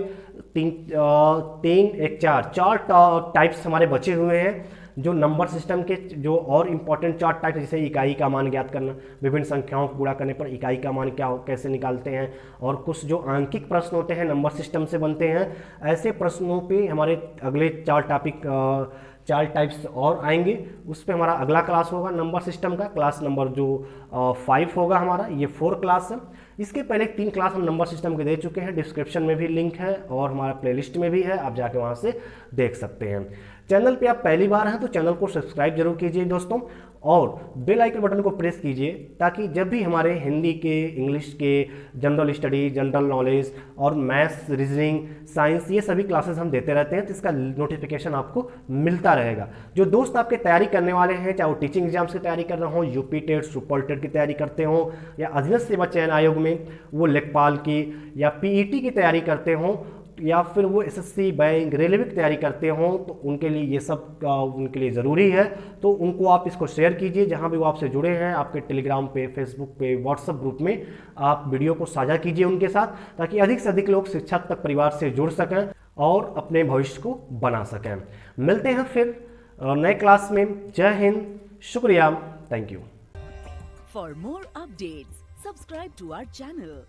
चार टाइप्स हमारे बचे हुए हैं, जो नंबर सिस्टम के जो और इम्पोर्टेंट 4 टाइप, जैसे इकाई का मान ज्ञात करना, विभिन्न संख्याओं को गुणा करने पर इकाई का मान क्या हो कैसे निकालते हैं, और कुछ जो आंकिक प्रश्न होते हैं नंबर सिस्टम से बनते हैं, ऐसे प्रश्नों पे हमारे अगले 4 टाइप्स और आएंगे। उस पर हमारा अगला क्लास होगा नंबर सिस्टम का, क्लास नंबर जो 5 होगा हमारा, ये 4 क्लास है। इसके पहले 3 क्लास हम नंबर सिस्टम के दे चुके हैं, डिस्क्रिप्शन में भी लिंक है और हमारा प्लेलिस्ट में भी है, आप जाके वहाँ से देख सकते हैं। चैनल पे आप पहली बार हैं तो चैनल को सब्सक्राइब जरूर कीजिए दोस्तों, और बेल आइकन बटन को प्रेस कीजिए ताकि जब भी हमारे हिंदी के, इंग्लिश के, जनरल स्टडी, जनरल नॉलेज और मैथ्स, रीजनिंग, साइंस, ये सभी क्लासेस हम देते रहते हैं, तो इसका नोटिफिकेशन आपको मिलता रहेगा। जो दोस्त आपके तैयारी करने वाले हैं, चाहे वो टीचिंग एग्जाम्स की तैयारी कर रहे हो, यूपी टेट, सुपर टेट की तैयारी करते हो, या अधीनस्थ सेवा चयन आयोग में वो लेखपाल की या पीईटी की तैयारी करते हो, या फिर वो एसएससी, बैंक, रेलवे की तैयारी करते हो, तो उनके लिए ये सब उनके लिए ज़रूरी है। तो उनको आप इसको शेयर कीजिए, जहाँ भी वो आपसे जुड़े हैं, आपके टेलीग्राम पे, फेसबुक पे, व्हाट्सएप ग्रुप में आप वीडियो को साझा कीजिए उनके साथ, ताकि अधिक से अधिक लोग शिक्षा तक परिवार से जुड़ सकें और अपने भविष्य को बना सकें। मिलते हैं फिर नए क्लास में। जय हिंद, शुक्रिया, thank you. For more updates, subscribe to our channel.